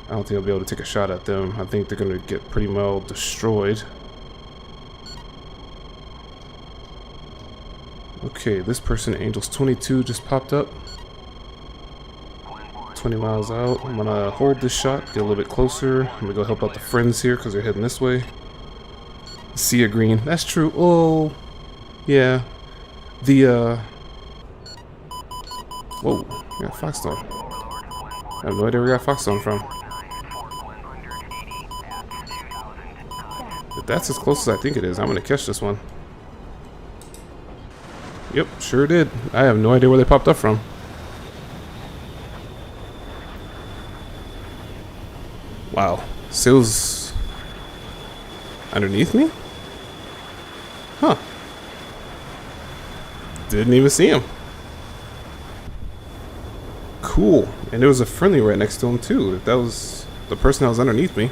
I don't think I'll be able to take a shot at them. I think they're going to get pretty well destroyed. Okay, this person, Angels 22, just popped up. 20 miles out. I'm gonna hold this shot, get a little bit closer. I'm gonna go help out the friends here because they're heading this way. Sea of green. That's true. Oh, yeah. The, whoa, we got Foxstone. I have no idea where we got Foxstone from. If that's as close as I think it is, I'm gonna catch this one. Yep, sure did. I have no idea where they popped up from. Wow. Sil's underneath me? Huh. Didn't even see him. Cool. And there was a friendly right next to him too. That was the person that was underneath me.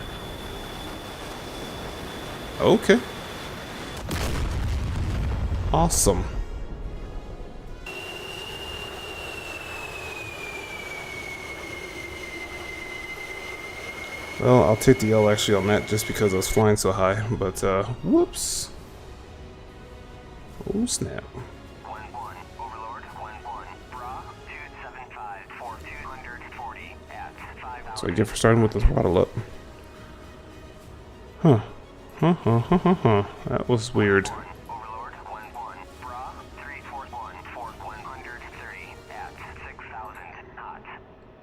Okay. Awesome. Well, I'll take the L actually on that just because I was flying so high, but whoops. Oh snap. So I get for starting with the throttle up. Huh. That was weird.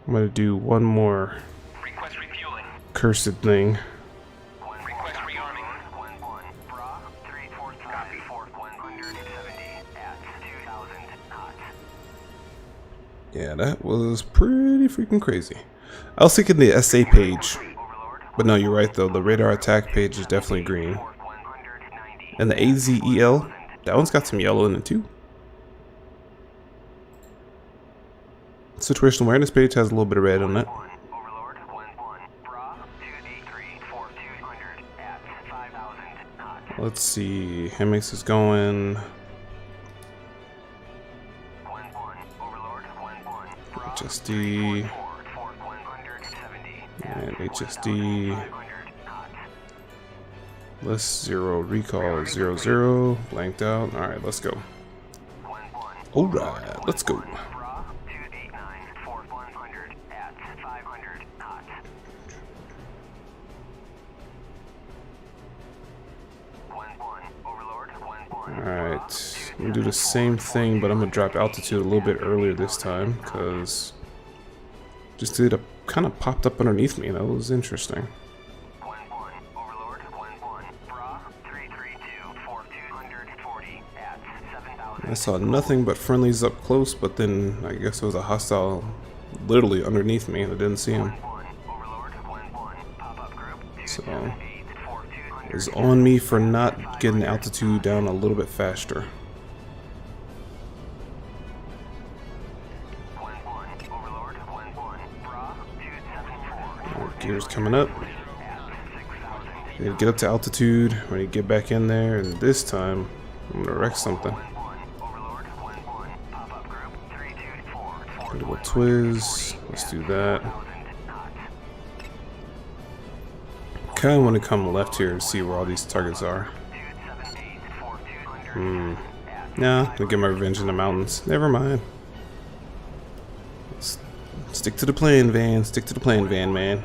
I'm gonna do one more cursed thing. Yeah, that was pretty freaking crazy. I was thinking the SA page, but no, you're right though. The radar attack page is definitely green, and the AZEL, that one's got some yellow in it too. Situational awareness page has a little bit of red on it. Let's see, Hemix is going. HSD and HSD. List 0 recall 00 blanked out. All right, let's go. All right, let's go. Alright, I'm gonna do the same thing, but I'm gonna drop altitude a little bit earlier this time, because just did a kind of popped up underneath me. That was interesting. I saw nothing but friendlies up close, but then I guess it was a hostile literally underneath me and I didn't see him. So it's on me for not getting altitude down a little bit faster. Gears coming up. Need to get up to altitude when you get back in there, and this time I'm gonna wreck something. Critical Twiz. Let's do that. Kinda want to come left here and see where all these targets are. Nah, I'll get my revenge in the mountains. Never mind. Stick to the plan, Van. Stick to the plan, Van, man.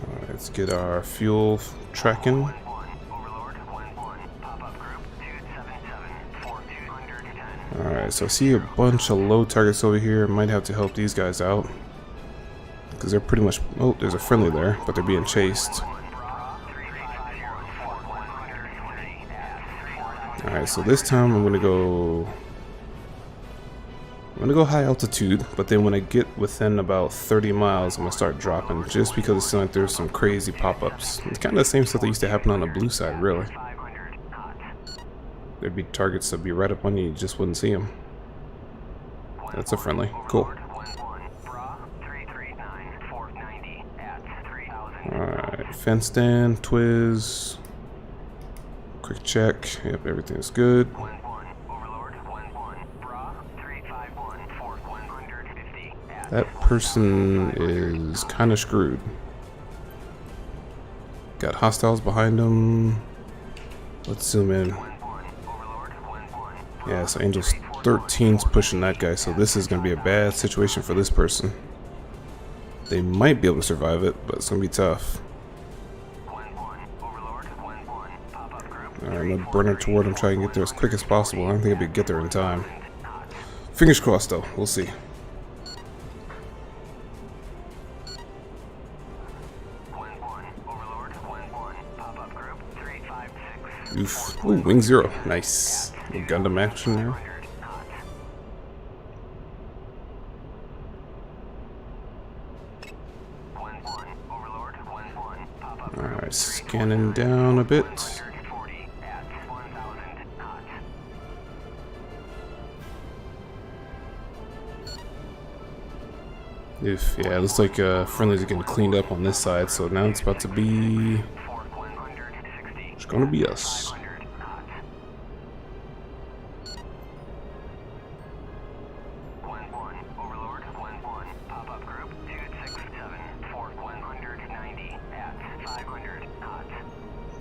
Alright, let's get our fuel tracking. Alright, so I see a bunch of low targets over here. Might have to help these guys out. Because they're pretty much... Oh, there's a friendly there, but they're being chased. Alright, so this time I'm gonna go high altitude, but then when I get within about 30 miles, I'm gonna start dropping, just because it seems like there's some crazy pop-ups. It's kind of the same stuff that used to happen on the blue side, really. There'd be targets that'd be right up on you, you just wouldn't see them. That's a friendly. Cool. Alright, fenced in, Twiz. Quick check. Yep, everything's good. That person is kind of screwed. Got hostiles behind them. Let's zoom in. Yeah, so Angels 13's pushing that guy, so this is going to be a bad situation for this person. They might be able to survive it, but it's going to be tough. Alright, I'm going to burn her toward him, try and get there as quick as possible. I don't think I'll be able to get there in time. Fingers crossed, though. We'll see. Oof. Ooh, wing 0. Nice. Little Gundam action there. Alright, scanning down a bit. Yeah, it looks like friendlies are getting cleaned up on this side, so now it's about to be... It's gonna be us.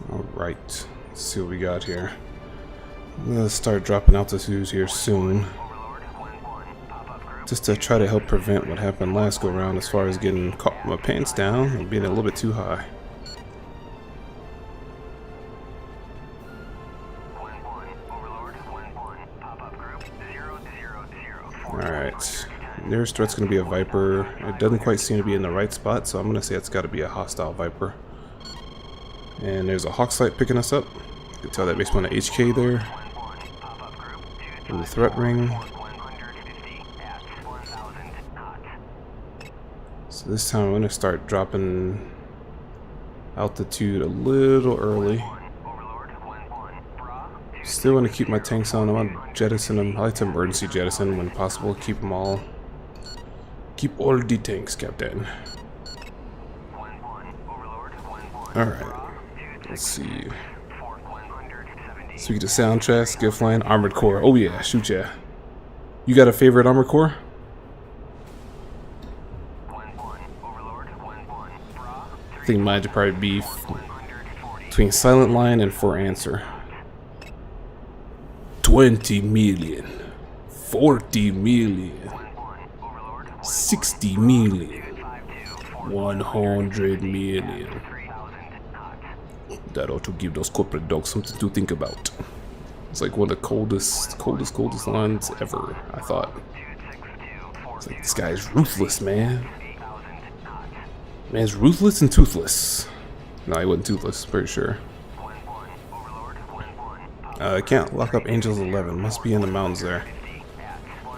Alright, let's see what we got here. Let's start dropping altitudes here soon. Just to try to help prevent what happened last go round as far as getting caught my pants down and being a little bit too high. Alright, nearest threat's going to be a Viper. It doesn't quite seem to be in the right spot, so I'm going to say it's got to be a hostile Viper. And there's a Hawk Sight picking us up. You can tell that makes one of HK there. In the threat ring. So this time I'm going to start dropping altitude a little early. Still want to keep my tanks on. I want to jettison them. I like to emergency jettison when possible. Keep them all. Keep all the tanks, Captain. Alright. Let's see. Speak to soundtrack, skill flying, armored core. Oh yeah, shoot ya. You got a favorite armored core? I think mine would probably be between Silent Line and For Answer. 20 million, 40 million, 60 million, 100 million. That ought to give those corporate dogs something to think about. It's like one of the coldest lines ever, I thought. It's like, this guy's ruthless, man. Man's ruthless and toothless. No, he wasn't toothless, pretty sure. I can't lock up Angels 11. Must be in the mountains there.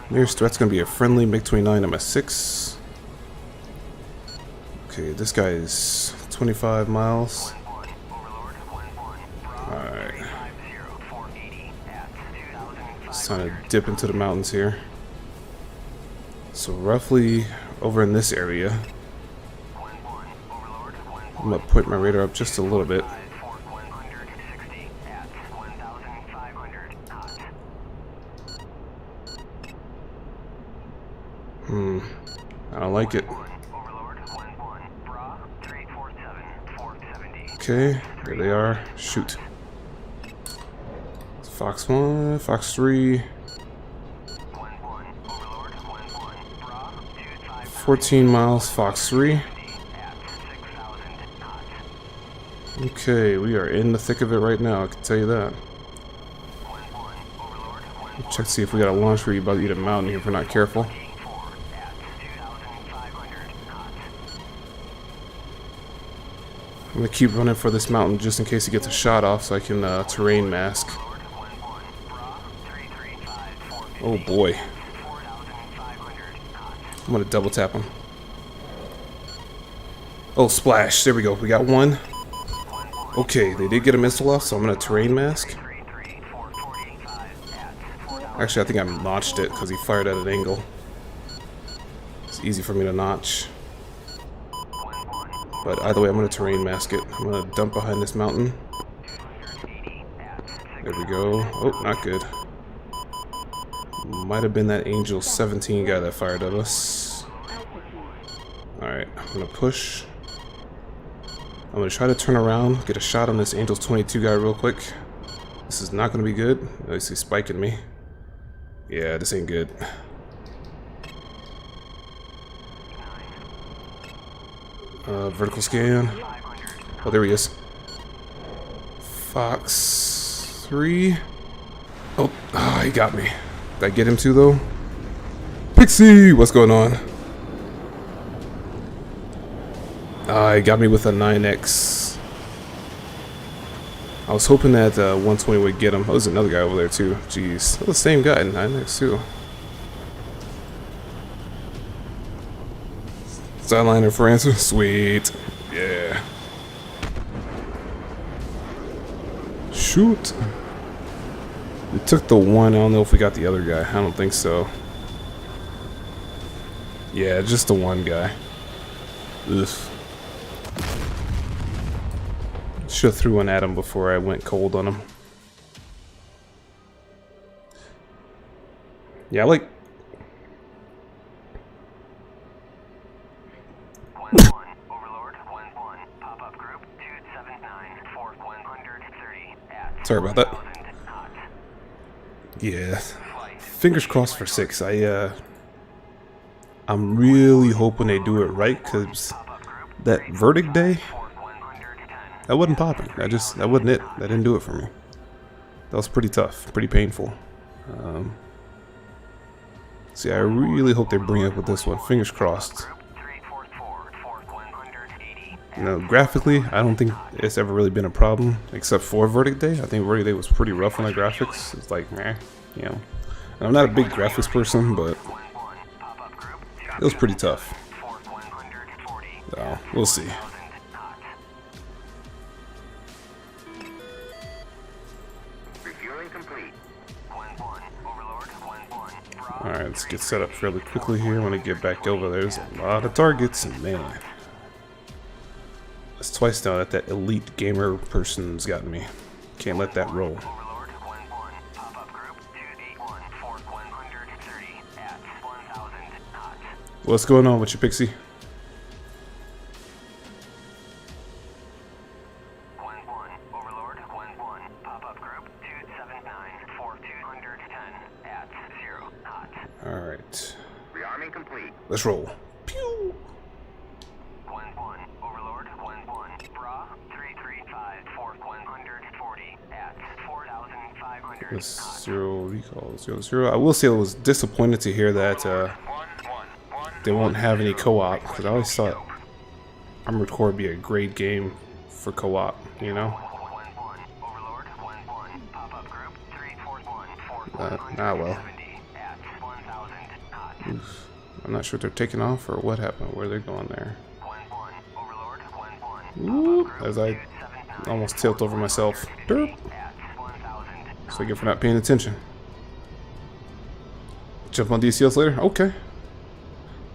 Nearest threat's gonna be a friendly MiG-29 MS6. Okay, this guy is 25 miles. Alright. It's time to dip into the mountains here. So roughly over in this area. I'm gonna put my radar up just a little bit. I don't like it. Okay, there they are. Shoot. Fox 1, Fox 3. 14 miles, Fox 3. Okay, we are in the thick of it right now, I can tell you that. Check to see if we got a launch where you about to eat a mountain here if we're not careful. I'm gonna keep running for this mountain just in case he gets a shot off so I can terrain mask. Oh boy. I'm gonna double tap him. Oh, splash. There we go. We got one. Okay, they did get a missile off, so I'm gonna terrain mask. Actually, I think I notched it because he fired at an angle. It's easy for me to notch. But either way, I'm going to terrain mask it. I'm going to dump behind this mountain. There we go. Oh, not good. Might have been that Angel 17 guy that fired at us. Alright, I'm going to push. I'm going to try to turn around, get a shot on this Angel 22 guy real quick. This is not going to be good. At least he's spiking me. Yeah, this ain't good. Vertical scan. Oh, there he is. Fox 3. Oh, he got me. Did I get him too, though? Pixie! What's going on? He got me with a 9X. I was hoping that 120 would get him. Oh, there's another guy over there, too. Jeez. The same guy, 9X, too. Sideliner for answer. Sweet. Yeah. Shoot. We took the one. I don't know if we got the other guy. I don't think so. Yeah, just the one guy. Ugh. Should have threw one at him before I went cold on him. Yeah, I like... 1-1, Overlord, 1-1, pop-up group, 279, 4130 at... Sorry about that. Yeah. Fingers crossed for 6. I'm really hoping they do it right, because that verdict day, that wasn't popping. That wasn't it. That didn't do it for me. That was pretty tough, pretty painful. See, I really hope they bring up with this one. Fingers crossed. You know, graphically, I don't think it's ever really been a problem, except for Verdict Day. I think Verdict Day was pretty rough on the graphics. It's like, meh, you know. And I'm not a big graphics person, but it was pretty tough. So, we'll see. Alright, let's get set up fairly quickly here. When I get back over there, there's a lot of targets, and man. That's twice now that elite gamer person's gotten me. Can't let that roll. What's going on with you, Pixie? Alright. Rearming complete. Let's roll. Pew! 1-1, Overlord, 1-1, Bra, 335, 4140 at 4,500 knots. 0 recall 0-0. I will say I was disappointed to hear that they won't have any co-op, because I always thought Armored Core would be a great game for co-op, you know? 1-1, Overlord, 1-1, pop-up group, 341, Well. 470 at 1,000 knots. Oof. I'm not sure if they're taking off or what happened, where they're going there. 1-1, Overlord, 1-1, Whoop, pop-up group, as I 279, almost tilt over myself. Derp. at 1,000 knots. So I get for not paying attention. Jump on DCS later? Okay.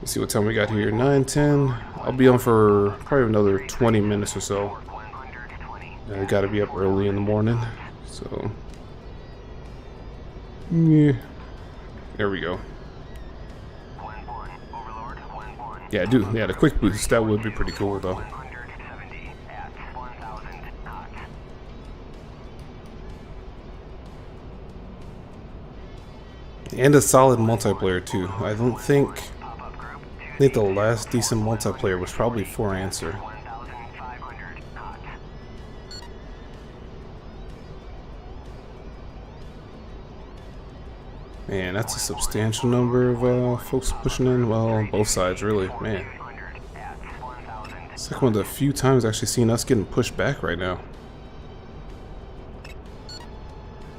Let's see what time we got here. 9:10. I'll be on for probably another 20 minutes or so. 120 I gotta be up early in the morning. So. Yeah. There we go. 1-1, Overlord, 1-1. Yeah, I do. Yeah, the quick boost. That would be pretty cool, though. 170 at 1,000 knots. And a solid multiplayer, too. I don't think... Pop-up group, I think the last decent multiplayer was probably For Answer. 1,500 knots. Man, that's a substantial number of folks pushing in. Well, on both sides, really. Man, it's like one of the few times I've actually seen us getting pushed back right now.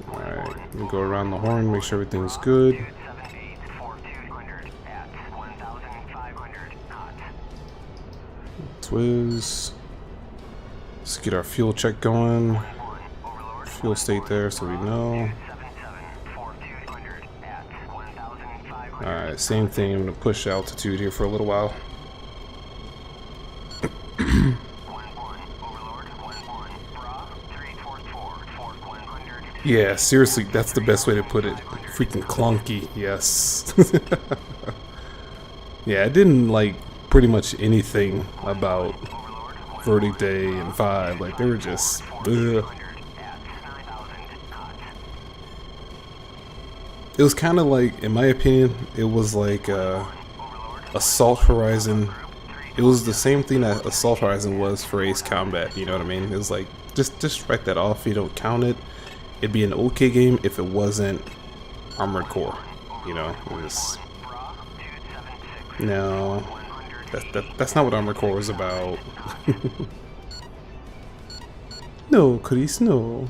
Alright, let me go around the horn, make sure everything's good. Twiz. Let's get our fuel check going. Fuel state there so we know. Alright, same thing. I'm going to push altitude here for a little while. Yeah, seriously, that's the best way to put it. Freaking clunky, yes. Yeah, I didn't like pretty much anything about Verdict Day and 5. Like, they were just... ugh. It was kind of like, in my opinion, it was like Assault Horizon. It was the same thing that Assault Horizon was for Ace Combat, you know what I mean? It was like, just write that off, you don't count it. It'd be an okay game if it wasn't Armored Core, you know? It was... No, that's not what Armored Core was about. No, Chris, no.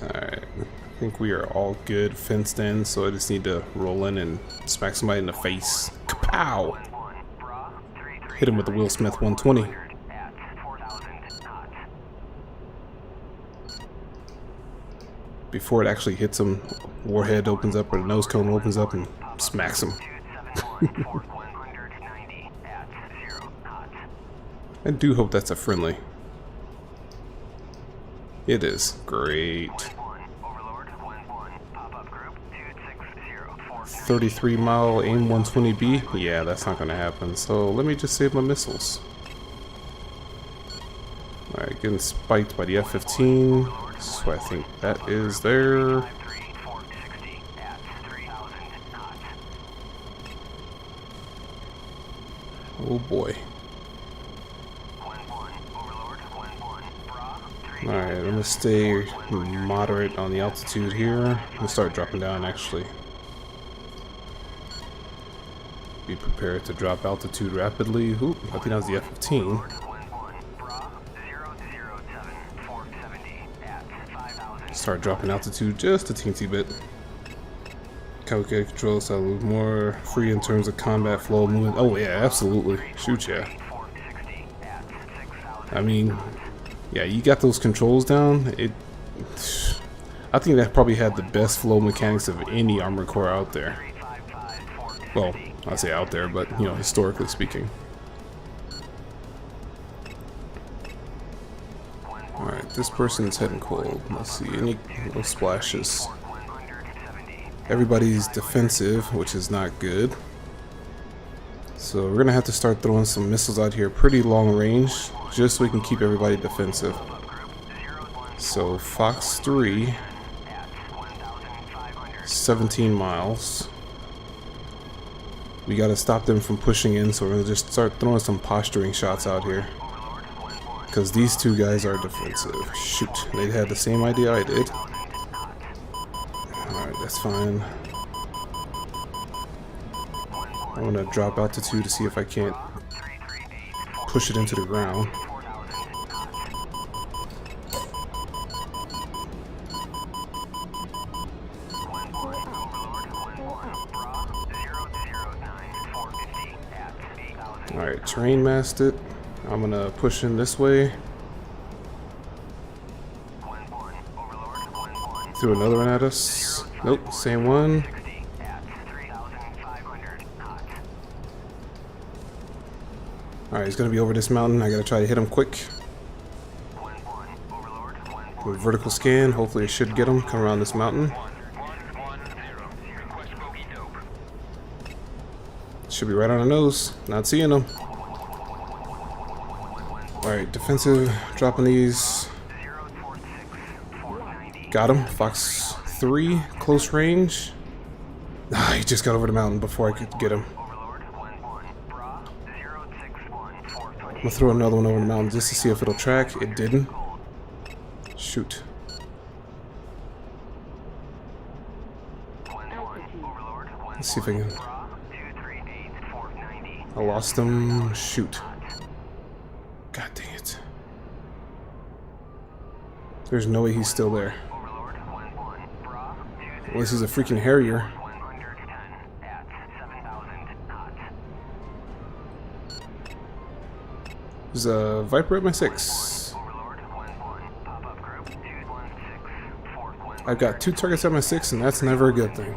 Alright, I think we are all good fenced in, so I just need to roll in and smack somebody in the face. Kapow! Hit him with the Will Smith 120. Before it actually hits him, warhead opens up or the nose cone opens up and smacks him. I do hope that's a friendly. It is. Great. 33 mile aim 120B? Yeah, that's not gonna happen. So let me just save my missiles. Alright, getting spiked by the F-15. So I think that is there. Oh boy. Alright, I'm gonna stay moderate on the altitude here. I'm gonna start dropping down actually. Be prepared to drop altitude rapidly. Oop, I think that was the F-15. Start dropping altitude just a teensy bit. Calculated control so I'll be more free in terms of combat flow movement. Oh yeah, absolutely. Shoot yeah. I mean, yeah, you got those controls down. I think that probably had the best flow mechanics of any Armored Core out there. Well, I say out there, but you know, historically speaking. Alright, this person's heading cold. Let's see, any no splashes. Everybody's defensive, which is not good. So we're gonna have to start throwing some missiles out here pretty long range, just so we can keep everybody defensive. So Fox 3, 17 miles. We gotta stop them from pushing in, so we're gonna just start throwing some posturing shots out here. Because these two guys are defensive. Shoot, they had the same idea I did. Alright, that's fine. I'm gonna drop altitude to see if I can't push it into the ground. Alright, terrain masked it. I'm gonna push in this way. Threw another one at us. Nope, same one. Alright, he's gonna be over this mountain. I gotta try to hit him quick. With vertical scan, hopefully it should get him. Come around this mountain. Should be right on our nose. Not seeing him. Alright, defensive, dropping these. Got him. Fox 3, close range. Ah, he just got over the mountain before I could get him. gonna throw another one over the mountain just to see if it'll track. It didn't. Shoot. Let's see if I can. I lost him. Shoot. God dang it. There's no way he's still there. Well, this is a freaking Harrier. There's a Viper at my 6. I've got 2 targets at my 6, and that's never a good thing.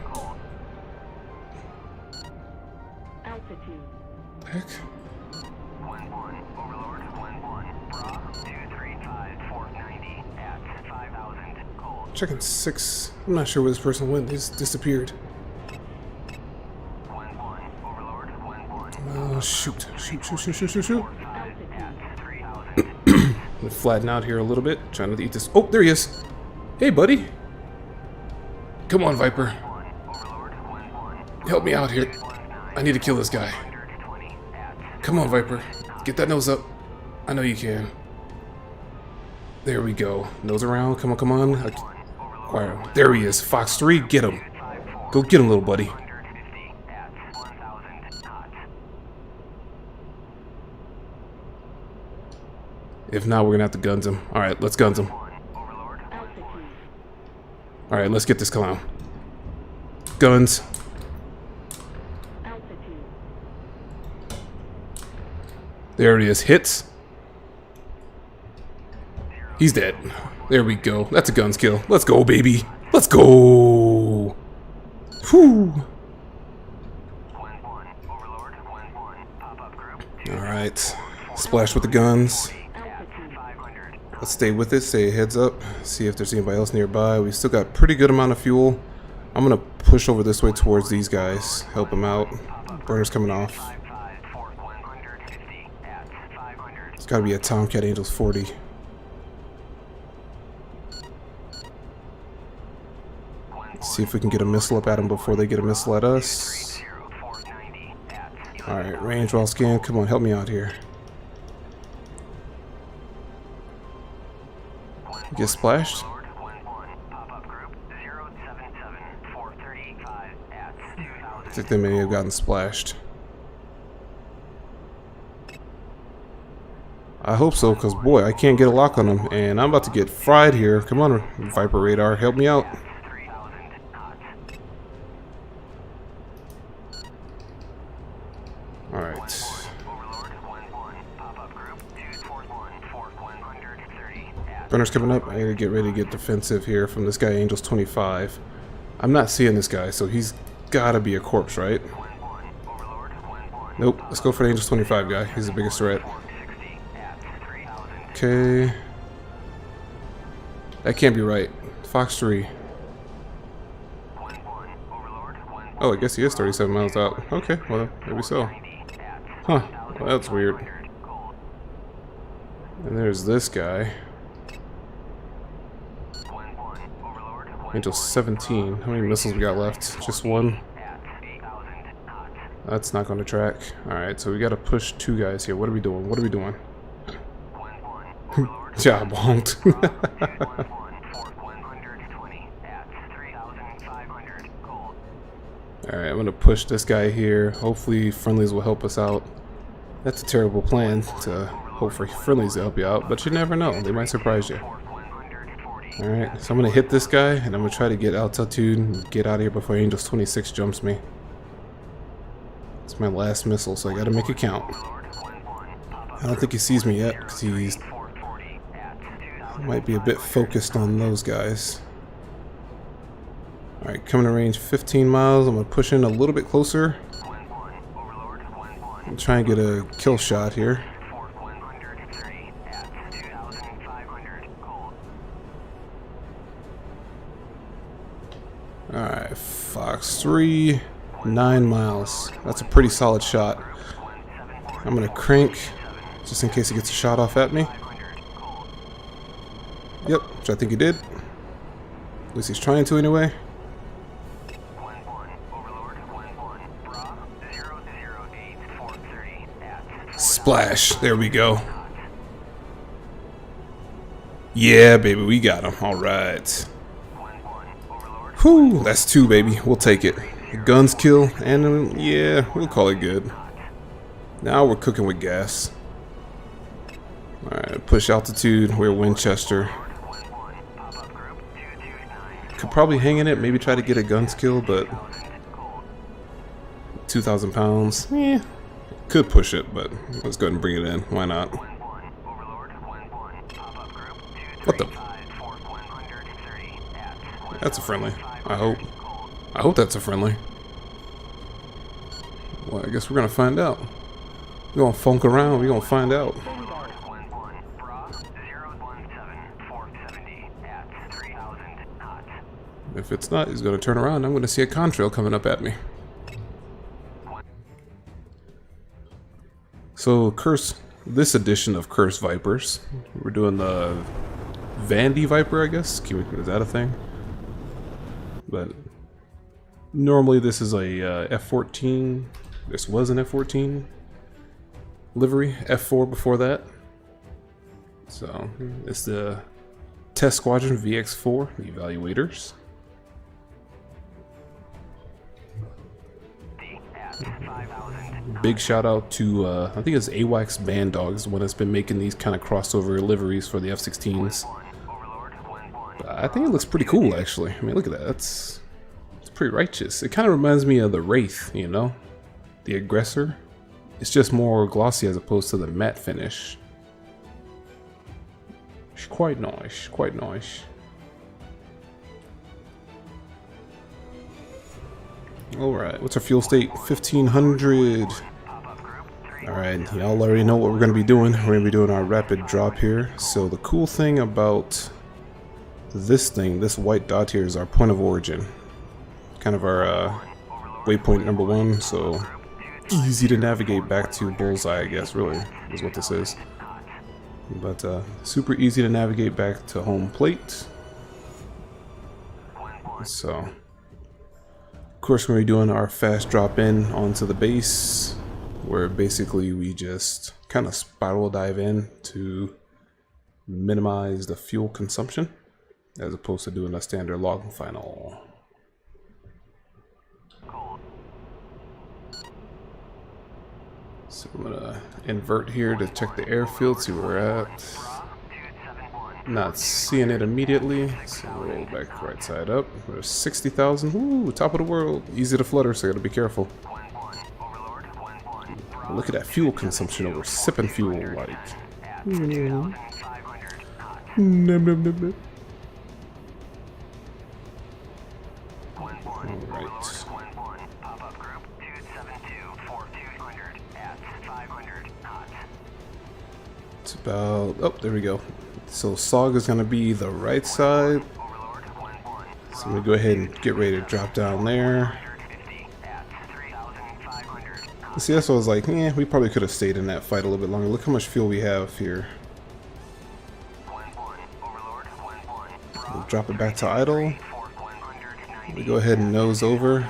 Heck? Checking 6. I'm not sure where this person went. They just disappeared. Oh, shoot. Shoot. I'm gonna flatten out here a little bit. Trying not to eat this. Oh, there he is. Hey, buddy. Come on, Viper. Help me out here. I need to kill this guy. Come on, Viper. Get that nose up. I know you can. There we go. Nose around. Come on, come on. There he is. Fox 3, get him. Go get him, little buddy. If not, we're gonna have to guns him. Alright, let's guns him. Alright, let's get this clown. Guns. There it is. Hits. He's dead. There we go. That's a guns kill. Let's go, baby. Let's go. Whew. Alright. Splash with the guns. Let's stay with it. Stay heads up. See if there's anybody else nearby. We still got pretty good amount of fuel. I'm going to push over this way towards these guys. Help them out. Burner's coming off. It's got to be a Tomcat Angels 40. See if we can get a missile up at them before they get a missile at us. Alright, range while scan. Come on, help me out here. Get splashed? I think they may have gotten splashed. I hope so, because boy, I can't get a lock on them, and I'm about to get fried here. Come on, Viper Radar, help me out. Alright. Burner's coming up. I gotta get ready to get defensive here from this guy, Angels 25. I'm not seeing this guy, so he's gotta be a corpse, right? Nope. Let's go for the Angels 25 guy. He's the biggest threat. Okay. That can't be right. Fox 3. Oh, I guess he is 37 miles out. Okay, well, maybe so. Huh. Well, that's weird. And there's this guy. Angel 17. How many missiles we got left? Just one? That's not going to track. Alright, so we got to push 2 guys here. What are we doing? What are we doing? Job bonked. Alright, I'm going to push this guy here. Hopefully friendlies will help us out. That's a terrible plan to hope for friendlies to help you out, but you never know. They might surprise you. Alright, so I'm going to hit this guy, and I'm going to try to get altitude and get out of here before Angels 26 jumps me. It's my last missile, so I got to make it count. I don't think he sees me yet, because he might be a bit focused on those guys. Alright, coming to range 15 miles. I'm going to push in a little bit closer. I'm trying to get a kill shot here. Alright, Fox 3, 9 miles. That's a pretty solid shot. I'm going to crank just in case he gets a shot off at me. Yep, which I think he did. At least he's trying to anyway. Splash. There we go. Yeah, baby, we got him. All right. Whew, that's 2, baby. We'll take it. Guns kill, and yeah, we'll call it good. Now we're cooking with gas. Alright, push altitude. We're Winchester. Could probably hang in it, maybe try to get a guns kill, but 2,000 pounds. Yeah, could push it, but let's go ahead and bring it in. Why not? What the? That's a friendly. I hope. I hope that's a friendly. Well, I guess we're gonna find out. We're gonna funk around. We're gonna find out. If it's not, he's gonna turn around. I'm gonna see a contrail coming up at me. So, this edition of Curse Vipers, we're doing the Vandy Viper, I guess. Is that a thing? But normally this is a F-14. This was an F-14 livery. F-4 before that. So it's the Test Squadron VX-4 Evaluators. Big shout out to I think it's AWACS Band Dogs, the one that's been making these kind of crossover liveries for the F-16s. I think it looks pretty cool, actually. I mean, look at that. It's pretty righteous. It kind of reminds me of the Wraith, you know? The Aggressor. It's just more glossy as opposed to the matte finish. It's quite nice. Quite nice. Alright, what's our fuel state? 1500. Alright, y'all already know what we're going to be doing. We're going to be doing our rapid drop here. So the cool thing about this thing, this white dot here, is our point of origin. Kind of our waypoint number 1, so easy to navigate back to Bullseye, I guess, really, is what this is. But super easy to navigate back to home plate. So, of course, we're going to be doing our fast drop in onto the base, where basically we just kind of spiral dive in to minimize the fuel consumption, as opposed to doing a standard log final. So I'm gonna invert here to check the airfield, see where we're at. Not seeing it immediately, so roll back right side up. There's 60,000. Woo, top of the world. Easy to flutter, so I gotta be careful. Look at that fuel consumption over sipping fuel, like. Nom, nom, nom, nom. Alright. It's about, oh, there we go. So SOG is going to be the right side. So I'm going to go ahead and get ready to drop down there. See, that's what I was like, we probably could have stayed in that fight a little bit longer. Look how much fuel we have here. We'll drop it back to idle. We go ahead and nose over.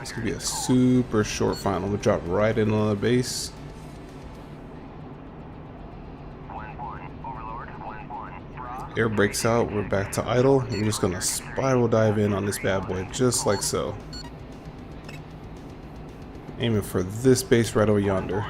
It's going to be a super short final. We'll drop right in on the base. Air brakes out, we're back to idle. I'm just gonna spiral dive in on this bad boy, just like so. Aiming for this base right over yonder.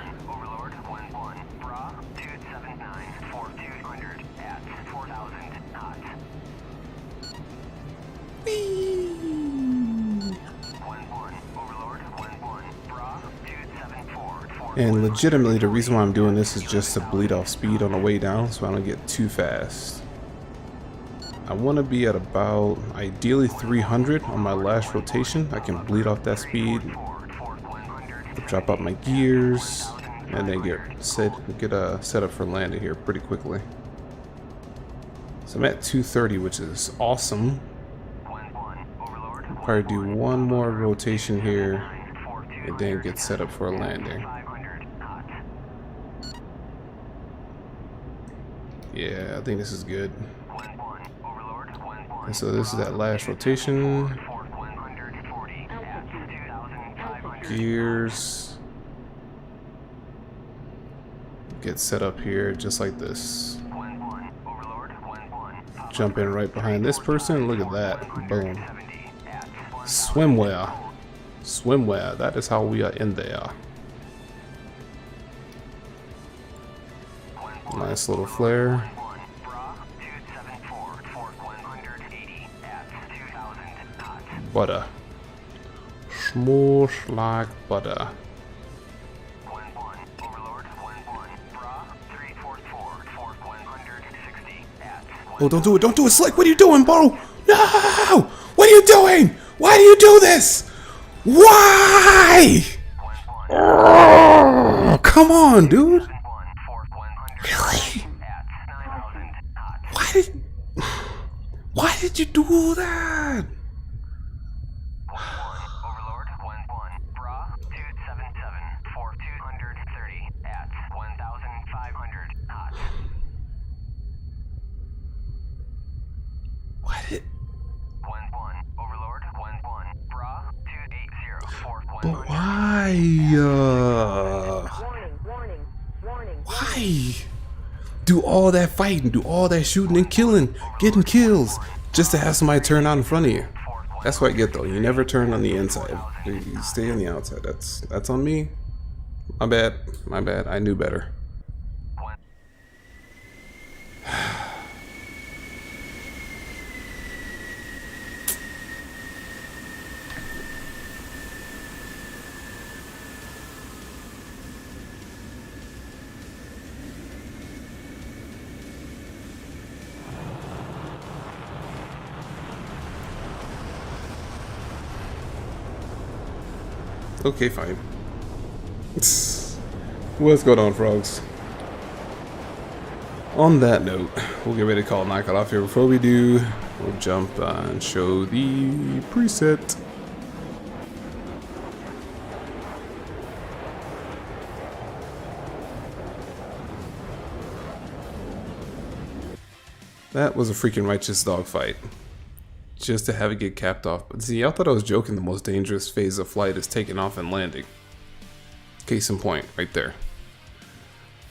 And legitimately, the reason why I'm doing this is just to bleed off speed on the way down, so I don't get too fast. I want to be at about, ideally 300 on my last rotation. I can bleed off that speed, drop out my gears, and then get set up for landing here pretty quickly. So I'm at 230, which is awesome. I'll probably do one more rotation here, and then get set up for a landing. Yeah, I think this is good. And so this is that last rotation. Gears. get set up here just like this. 1-1, Overlord, 1-1. Jump in right behind this person. Look at that. Boom. Swimwear. Swimwear. That is how we are in there. Nice little flare. Butter. Smush like butter. 1-1, Overlord, 1-1. Bra, 344, Fort 160 at. Oh, don't do it. Don't do it, Slick. What are you doing, bro? No! What are you doing? Why do you do this? Why? 1-1. Oh, come on, dude. 1-1, Fort 100 Really? at 9,000 hot. Why did you do that? 1-1, Overlord, 1-1. Bra, 277, Fort 230 at 1,500 hot. Why did? 1-1, Overlord, 1-1. Bra, 280, Fort But 100. why? Why? Do all that fighting, do all that shooting and killing, getting kills, just to have somebody turn out in front of you. That's what I get though. You never turn on the inside. You stay on the outside. That's on me. My bad. My bad. I knew better. Okay, fine. What's going on, frogs? On that note, we'll get ready to call knock it off here. Before we do, we'll jump and show the preset. That was a freaking righteous dogfight. Just to have it get capped off. But see, I thought I was joking. The most dangerous phase of flight is taking off and landing. Case in point, right there.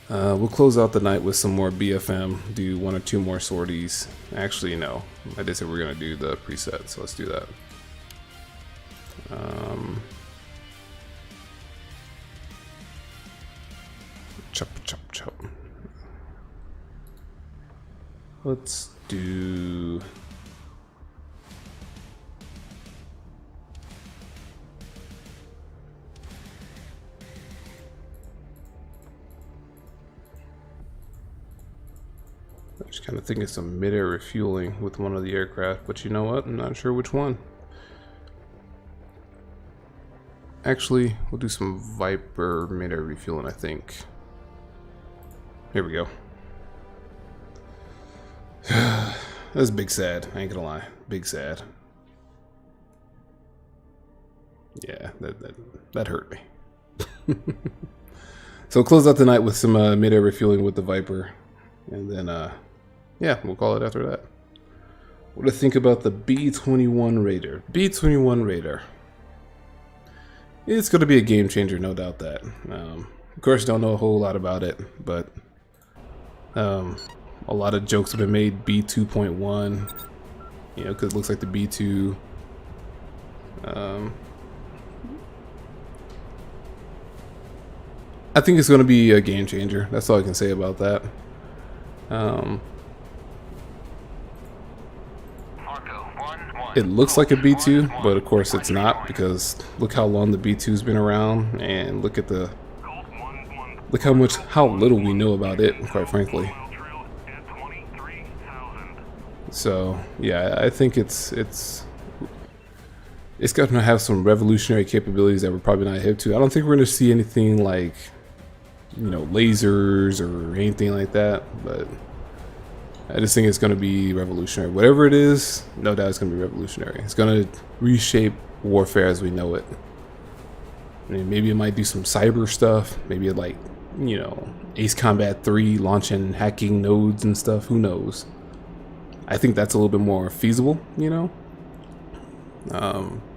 We'll close out the night with some more BFM. Do 1 or 2 more sorties. Actually, no. I did say we're gonna do the preset, so let's do that. Chop, chop, chop. Let's do. I just kind of think it's some mid-air refueling with one of the aircraft, but you know what? I'm not sure which one. Actually, we'll do some Viper mid-air refueling, I think. Here we go. That's big sad, I ain't gonna lie. Big sad. Yeah, that hurt me. So we'll close out the night with some mid-air refueling with the Viper. And then, yeah, we'll call it after that. What do you think about the B-21 Raider? B-21 Raider. It's going to be a game changer, no doubt that. Of course, don't know a whole lot about it, but a lot of jokes have been made. B-2.1, you know, because it looks like the B-2. I think it's going to be a game changer. That's all I can say about that. It looks like a B2, but of course it's not, because look how long the B2's been around, and look at the how little we know about it, quite frankly. So yeah, I think it's going to have some revolutionary capabilities that we're probably not hip to. I don't think we're going to see anything like, you know, lasers or anything like that, but I just think it's going to be revolutionary. Whatever it is, no doubt it's going to be revolutionary. It's going to reshape warfare as we know it. I mean, maybe it might do some cyber stuff. Maybe it, like, you know, Ace Combat 3 launching hacking nodes and stuff. Who knows? I think that's a little bit more feasible, you know?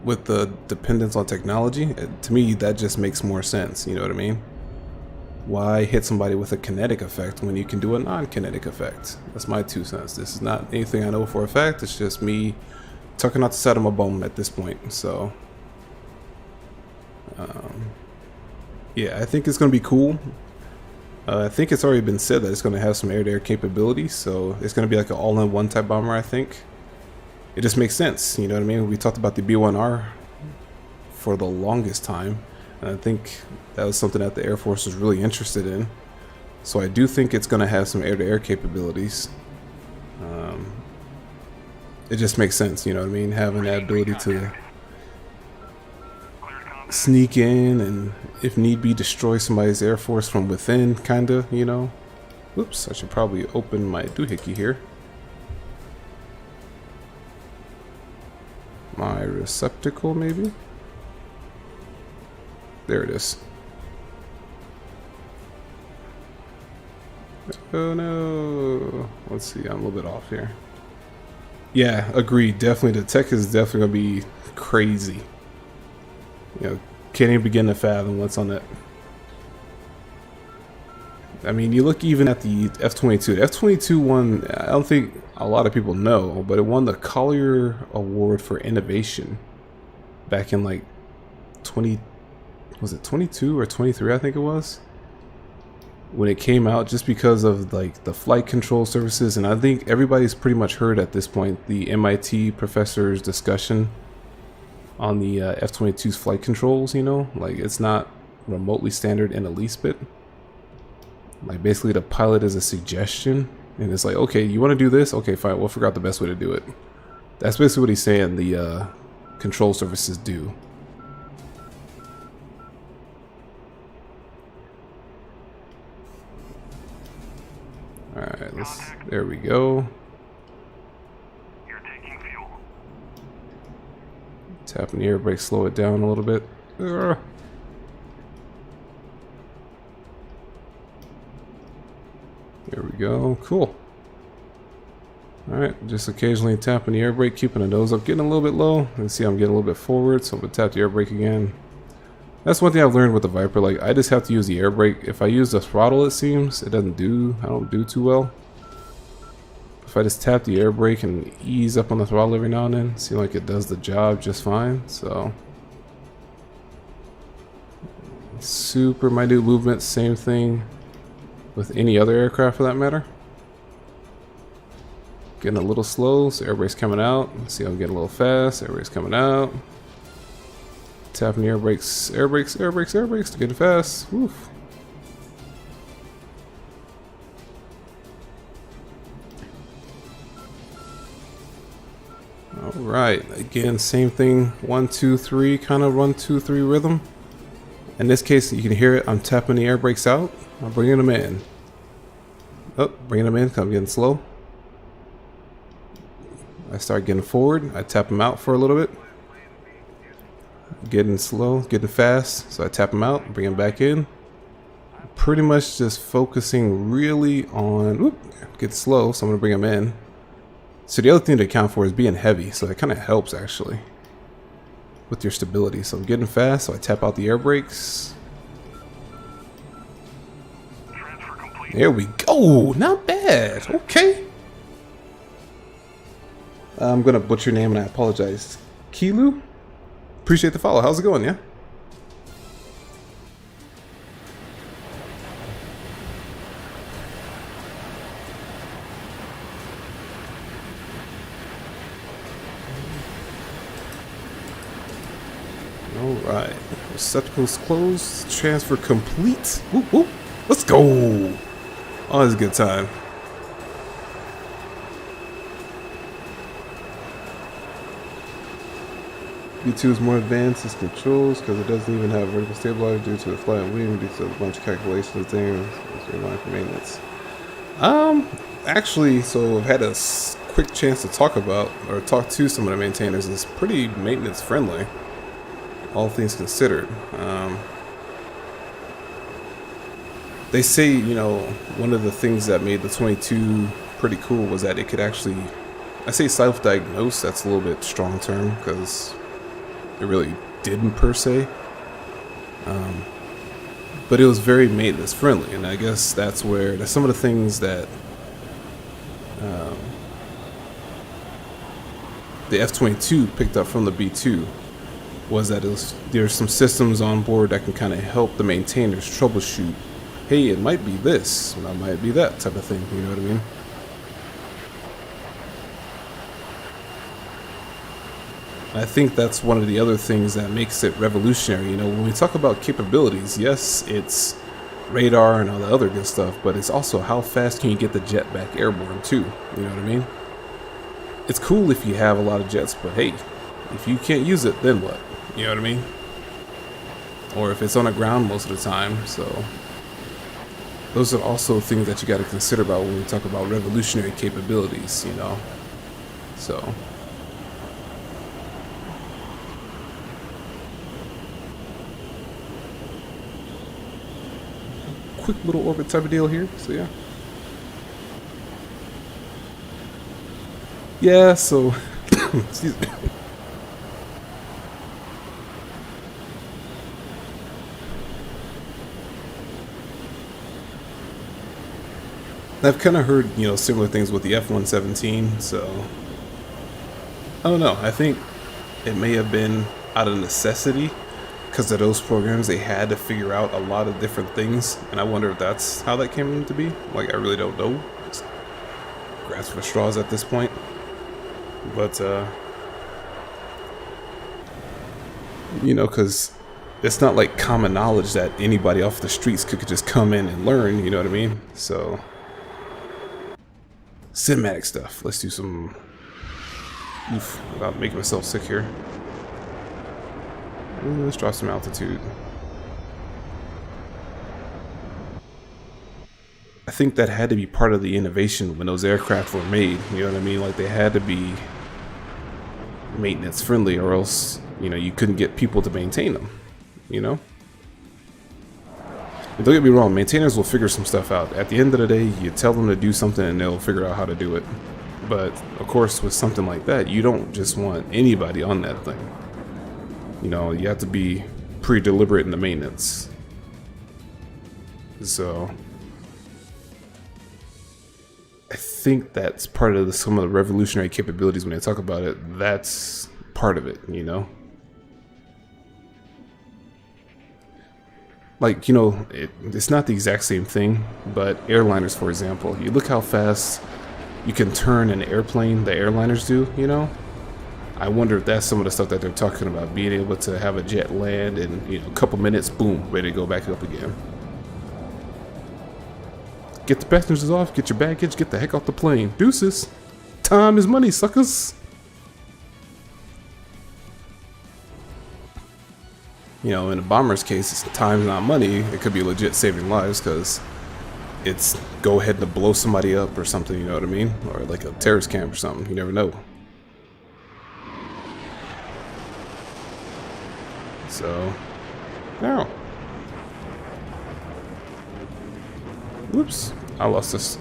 With the dependence on technology, to me, that just makes more sense. You know what I mean? Why hit somebody with a kinetic effect when you can do a non-kinetic effect? That's my 2 cents. This is not anything I know for a fact. It's just me tucking out the side of my bum at this point. So, yeah, I think it's going to be cool. I think it's already been said that it's going to have some air-to-air capabilities. So it's going to be like an all-in-one type bomber, I think. It just makes sense. You know what I mean? We talked about the B-1R for the longest time. And I think that was something that the Air Force was really interested in. So I do think it's going to have some air-to-air capabilities. It just makes sense, you know what I mean? Having that ability to sneak in and, if need be, destroy somebody's Air Force from within, kinda, you know? Oops, I should probably open my doohickey here. My receptacle, maybe? There it is. Oh no. Let's see, I'm a little bit off here. Yeah, agreed. Definitely, the tech is definitely going to be crazy. You know, can't even begin to fathom what's on it. I mean, you look even at the F-22. The F-22 won, I don't think a lot of people know, but it won the Collier Award for Innovation back in like was it 22 or 23, I think it was, when it came out, just because of like the flight control services. And I think everybody's pretty much heard at this point the MIT professor's discussion on the F-22's flight controls. You know, like, it's not remotely standard in the least bit. Like, basically the pilot is a suggestion, and it's like, okay, you want to do this? Okay, fine, we'll figure out the best way to do it. That's basically what he's saying the control services do. Alright, there we go. You're taking fuel. Tapping the air brake, slow it down a little bit. There we go, cool. Alright, just occasionally tapping the air brake, keeping the nose up, getting a little bit low. You can see I'm getting a little bit forward, so I'm gonna tap the air brake again. That's one thing I've learned with the Viper. Like, I just have to use the air brake. If I use the throttle, it seems I don't do too well. If I just tap the air brake and ease up on the throttle every now and then, it seems like it does the job just fine. So, super minute movements, same thing with any other aircraft for that matter. Getting a little slow, so air brake's coming out. See, I'm getting a little fast. Air brake's coming out. Tapping the air brakes, air brakes, air brakes, air brakes to get fast. Woof. Alright, again, same thing. 1, 2, 3, kind of 1, 2, 3 rhythm. In this case, you can hear it. I'm tapping the air brakes out. I'm bringing them in. Oh, bringing them in because I'm getting slow. I start getting forward. I tap them out for a little bit. Getting slow, getting fast, so I tap them out, bring them back in. Pretty much just focusing really on, get slow, so I'm gonna bring them in. So the other thing to account for is being heavy, so that kind of helps actually with your stability. So I'm getting fast, so I tap out the air brakes. There we go, not bad, okay. I'm gonna butcher your name and I apologize. Kilu? Appreciate the follow. How's it going, yeah? Alright. Receptacles closed. Transfer complete. Woo, woo. Let's go. Always a good time. B2 is more advanced in controls because it doesn't even have vertical stabilizer due to the flat wing, due to a bunch of calculations there. It's very line for maintenance. Actually, so I've had a quick chance to talk to some of the maintainers. It's pretty maintenance friendly, all things considered. They say, you know, one of the things that made the 22 pretty cool was that it could actually, I say self-diagnose, that's a little bit strong term because it really didn't per se. but it was very maintenance friendly, and I guess that's some of the things that the F-22 picked up from the B-2 was that there's some systems on board that can kind of help the maintainers troubleshoot. Hey, it might be this, and it might be that type of thing. You know what I mean? I think that's one of the other things that makes it revolutionary. You know, when we talk about capabilities, yes, it's radar and all the other good stuff, but it's also how fast can you get the jet back airborne too. You know what I mean? It's cool if you have a lot of jets, but hey, if you can't use it, then what? You know what I mean? Or if it's on the ground most of the time. So those are also things that you got to consider about when we talk about revolutionary capabilities, you know. So quick little orbit type of deal here. So yeah. Yeah, so excuse me. I've kind of heard, you know, similar things with the F-117, so I don't know. I think it may have been out of necessity because of those programs. They had to figure out a lot of different things, and I wonder if that's how that came to be. Like, I really don't know. Just grasp for straws at this point. But you know, because it's not like common knowledge that anybody off the streets could just come in and learn, you know what I mean? So cinematic stuff. Let's do some without making myself sick here. Let's drop some altitude. I think that had to be part of the innovation when those aircraft were made, you know what I mean? Like, they had to be maintenance friendly, or else, you know, you couldn't get people to maintain them, you know? And don't get me wrong, maintainers will figure some stuff out. At the end of the day, you tell them to do something and they'll figure out how to do it. But of course, with something like that, you don't just want anybody on that thing. You know, you have to be pretty deliberate in the maintenance. So I think that's part of some of the revolutionary capabilities when they talk about it. That's part of it, you know? Like, you know, it's not the exact same thing, but airliners, for example, you look how fast you can turn an airplane, the airliners do, you know? I wonder if that's some of the stuff that they're talking about, being able to have a jet land in, you know, a couple minutes, boom, ready to go back up again. Get the passengers off, get your baggage, get the heck off the plane. Deuces. Time is money, suckers. You know, in a bomber's case, time's not money. It could be legit saving lives because it's go ahead and blow somebody up or something, you know what I mean? Or like a terrorist camp or something, you never know. So, now. Whoops, I lost this.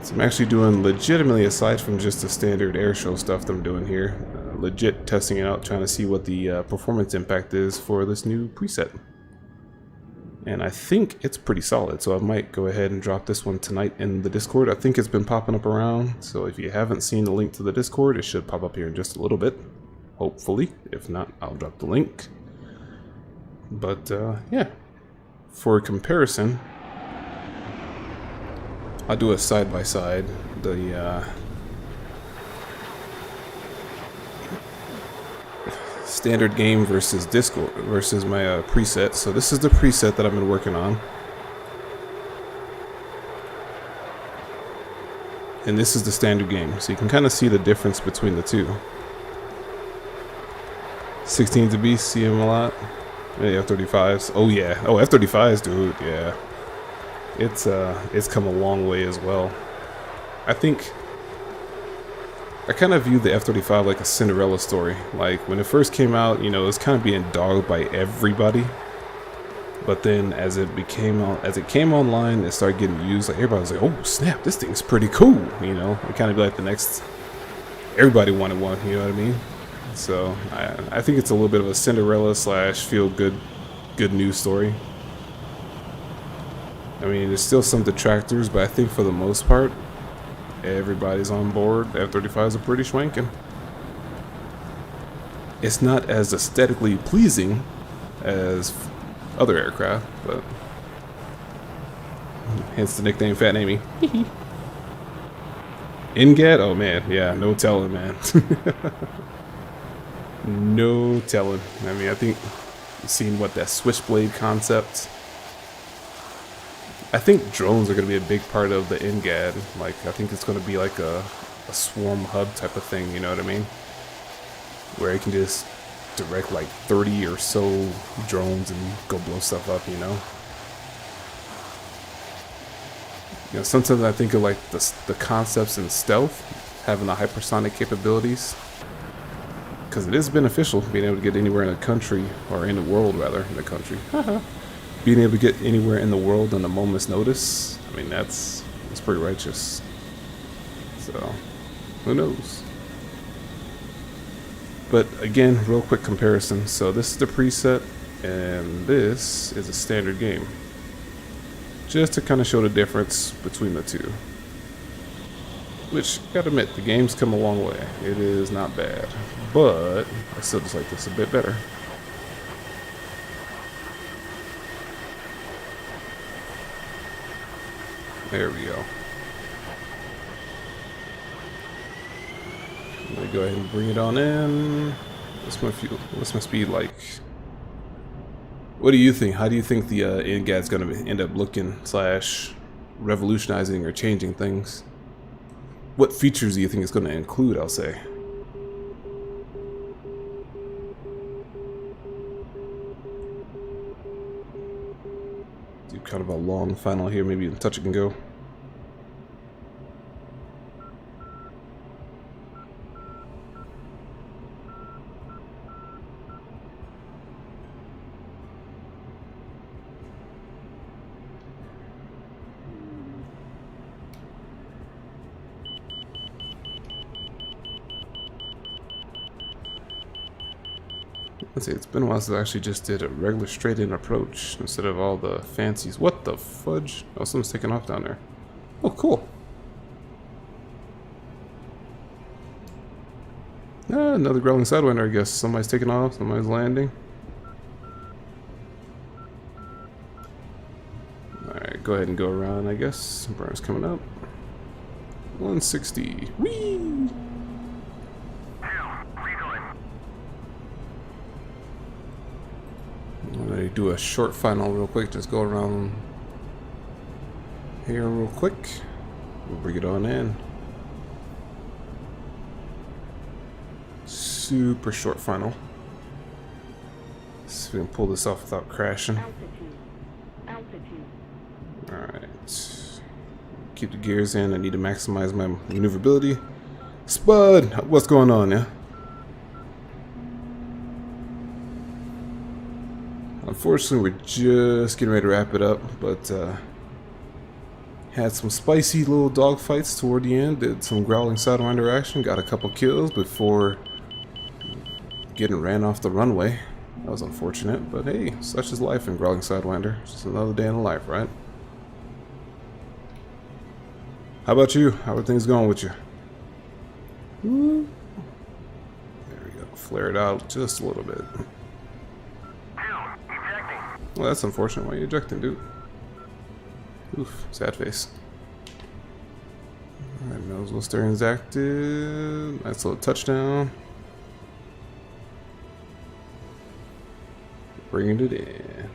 So I'm actually doing legitimately, aside from just the standard airshow stuff that I'm doing here, legit testing it out, trying to see what the performance impact is for this new preset. And I think it's pretty solid, so I might go ahead and drop this one tonight in the Discord. I think it's been popping up around, so if you haven't seen the link to the Discord, it should pop up here in just a little bit, hopefully. If not, I'll drop the link. But yeah, for comparison, I'll do a side-by-side. The standard game versus Discord versus my preset. So this is the preset that I've been working on, and this is the standard game. So you can kind of see the difference between the two. 16 to beast, see them a lot. Yeah, F-35s. Oh yeah. Oh, F-35s, dude. Yeah. It's come a long way as well. I think I kind of view the F-35 like a Cinderella story. Like, when it first came out, you know, it was kind of being dogged by everybody. But then as it came online, it started getting used. Like everybody was like, "Oh snap, this thing's pretty cool." You know, it kind of be like the next. Everybody wanted one. You know what I mean? So I think it's a little bit of a Cinderella / feel good news story. I mean, there's still some detractors, but I think for the most part, everybody's on board. F-35s are pretty schwanking. It's not as aesthetically pleasing as other aircraft, but hence the nickname Fat Amy. NGAD? Oh man, yeah, no telling, man. No telling. I mean, I think you've seen what that Switchblade concept. I think drones are going to be a big part of the NGAD. Like, I think it's going to be like a swarm hub type of thing, you know what I mean? Where you can just direct like 30 or so drones and go blow stuff up, you know? You know, sometimes I think of like the concepts in stealth, having the hypersonic capabilities. Because it is beneficial being able to get anywhere in the country, or in the world rather, in the country. Being able to get anywhere in the world on a moment's notice, I mean, that's pretty righteous. So, who knows? But again, real quick comparison. So this is the preset, and this is a standard game. Just to kind of show the difference between the two. Which, gotta admit, the game's come a long way. It is not bad. But, I still just like this a bit better. There we go. I'm gonna go ahead and bring it on in. This must be like... What do you think? How do you think the NGAD's gonna end up looking / revolutionizing or changing things? What features do you think it's gonna include, I'll say? Do kind of a long final here, maybe touch it and go. Let's see, it's been a while since I actually just did a regular straight-in approach instead of all the fancies. What the fudge? Oh, someone's taking off down there. Oh, cool. Another Growling Sidewinder, I guess. Somebody's taking off, somebody's landing. Alright, go ahead and go around, I guess. Burner's coming up. 160. Whee! I'm gonna do a short final real quick. Just go around here real quick. We'll bring it on in. Super short final. See if we can pull this off without crashing. Alright. Keep the gears in. I need to maximize my maneuverability. Spud! What's going on, yeah? Unfortunately, we're just getting ready to wrap it up, but had some spicy little dogfights toward the end. Did some Growling Sidewinder action. Got a couple kills before getting ran off the runway. That was unfortunate, but hey, such is life in Growling Sidewinder. Just another day in the life, right? How about you? How are things going with you? There we go. Flare it out just a little bit. Well, that's unfortunate. Why are you ejecting, dude? Oof, sad face. Alright, nozzle steering's active. Nice little touchdown. Bringing it in.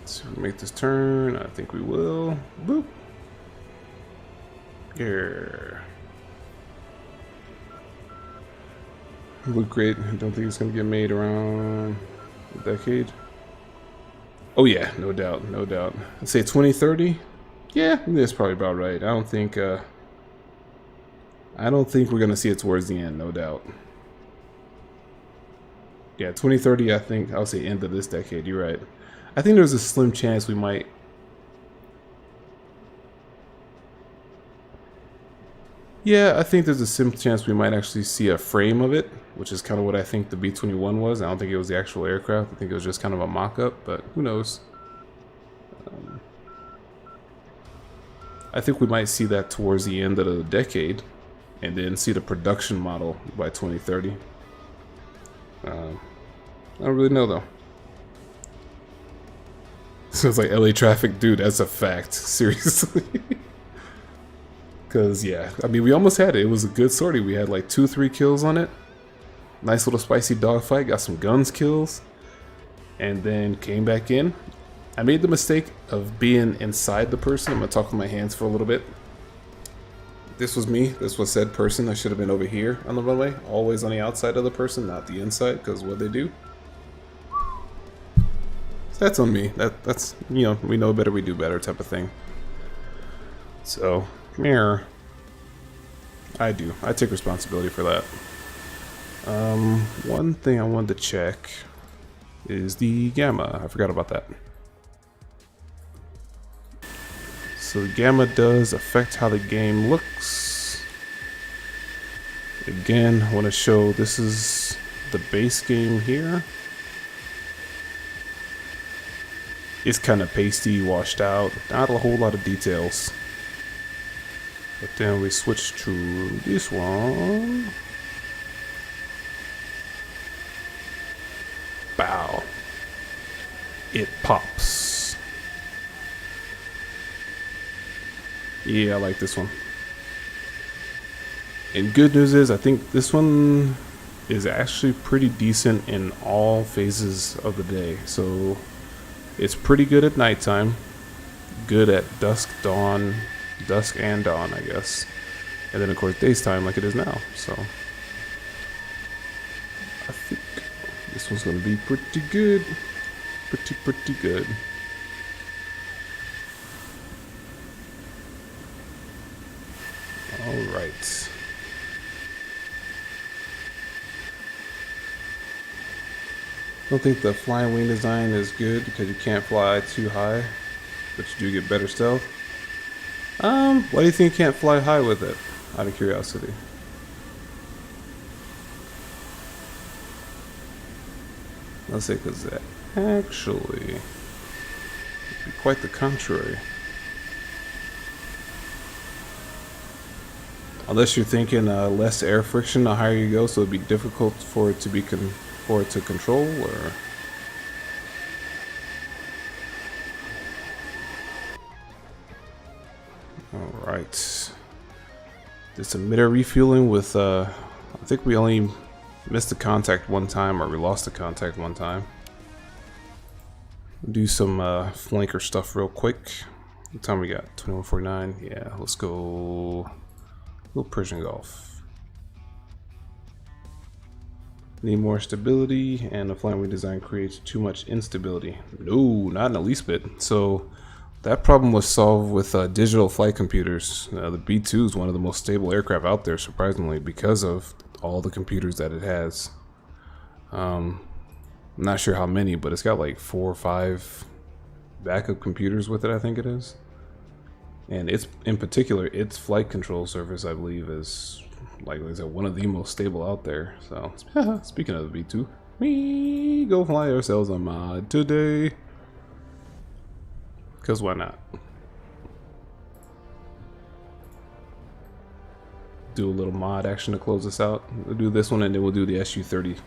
So we make this turn. I think we will. Boop. Yeah. Look great. I don't think it's gonna get made around a decade. Oh yeah, no doubt, no doubt. I'd say 2030. Yeah, that's probably about right. I don't think I don't think we're going to see it towards the end, no doubt. Yeah, 2030, I think, I'll say end of this decade, you're right. I think there's a slim chance we might... Yeah, I think there's a slim chance we might actually see a frame of it, which is kind of what I think the B-21 was. I don't think it was the actual aircraft. I think it was just kind of a mock-up, but who knows. I think we might see that towards the end of the decade, and then see the production model by 2030. I don't really know, though. So it's like LA traffic, dude, that's a fact. Seriously. Because, yeah, I mean, we almost had it. It was a good sortie. We had like 2-3 kills on it. Nice little spicy dogfight. Got some guns kills. And then came back in. I made the mistake of being inside the person. I'm going to talk with my hands for a little bit. This was me. This was said person. I should have been over here on the runway. Always on the outside of the person, not the inside, because what they do. So that's on me. That's, you know, we know better, we do better type of thing. So, mirror. I do. I take responsibility for that. One thing I wanted to check is the gamma. I forgot about that. So the gamma does affect how the game looks. Again, I want to show this is the base game here. It's kind of pasty, washed out, not a whole lot of details. But then we switch to this one. Bow. It pops. Yeah, I like this one. And good news is, I think this one is actually pretty decent in all phases of the day. So it's pretty good at nighttime, good at dusk and dawn, I guess. And then of course daytime like it is now. So I think this one's gonna be pretty good. Pretty good. Alright. I don't think the flying wing design is good because you can't fly too high, but you do get better stealth. Why do you think you can't fly high with it? Out of curiosity. Let's say because that actually would be quite the contrary. Unless you're thinking less air friction the higher you go, so it'd be difficult for it to be to control, or all right. Did some mid-air refueling with I think we only missed the contact one time, or we lost the contact one time. Do some flanker stuff real quick. What time we got? 21:49. Yeah, let's go. Little Persian Gulf. Need more stability, and the flying wing design creates too much instability. No, not in the least bit. So that problem was solved with digital flight computers. The B-2 is one of the most stable aircraft out there, surprisingly, because of all the computers that it has. I'm not sure how many, but it's got like 4 or 5 backup computers with it, I think it is. And it's, in particular, its flight control service, I believe, is, like I said, one of the most stable out there. So, speaking of the B-2, we go fly ourselves a mod today. Because why not? Do a little mod action to close this out. We'll do this one, and then we'll do the SU-30.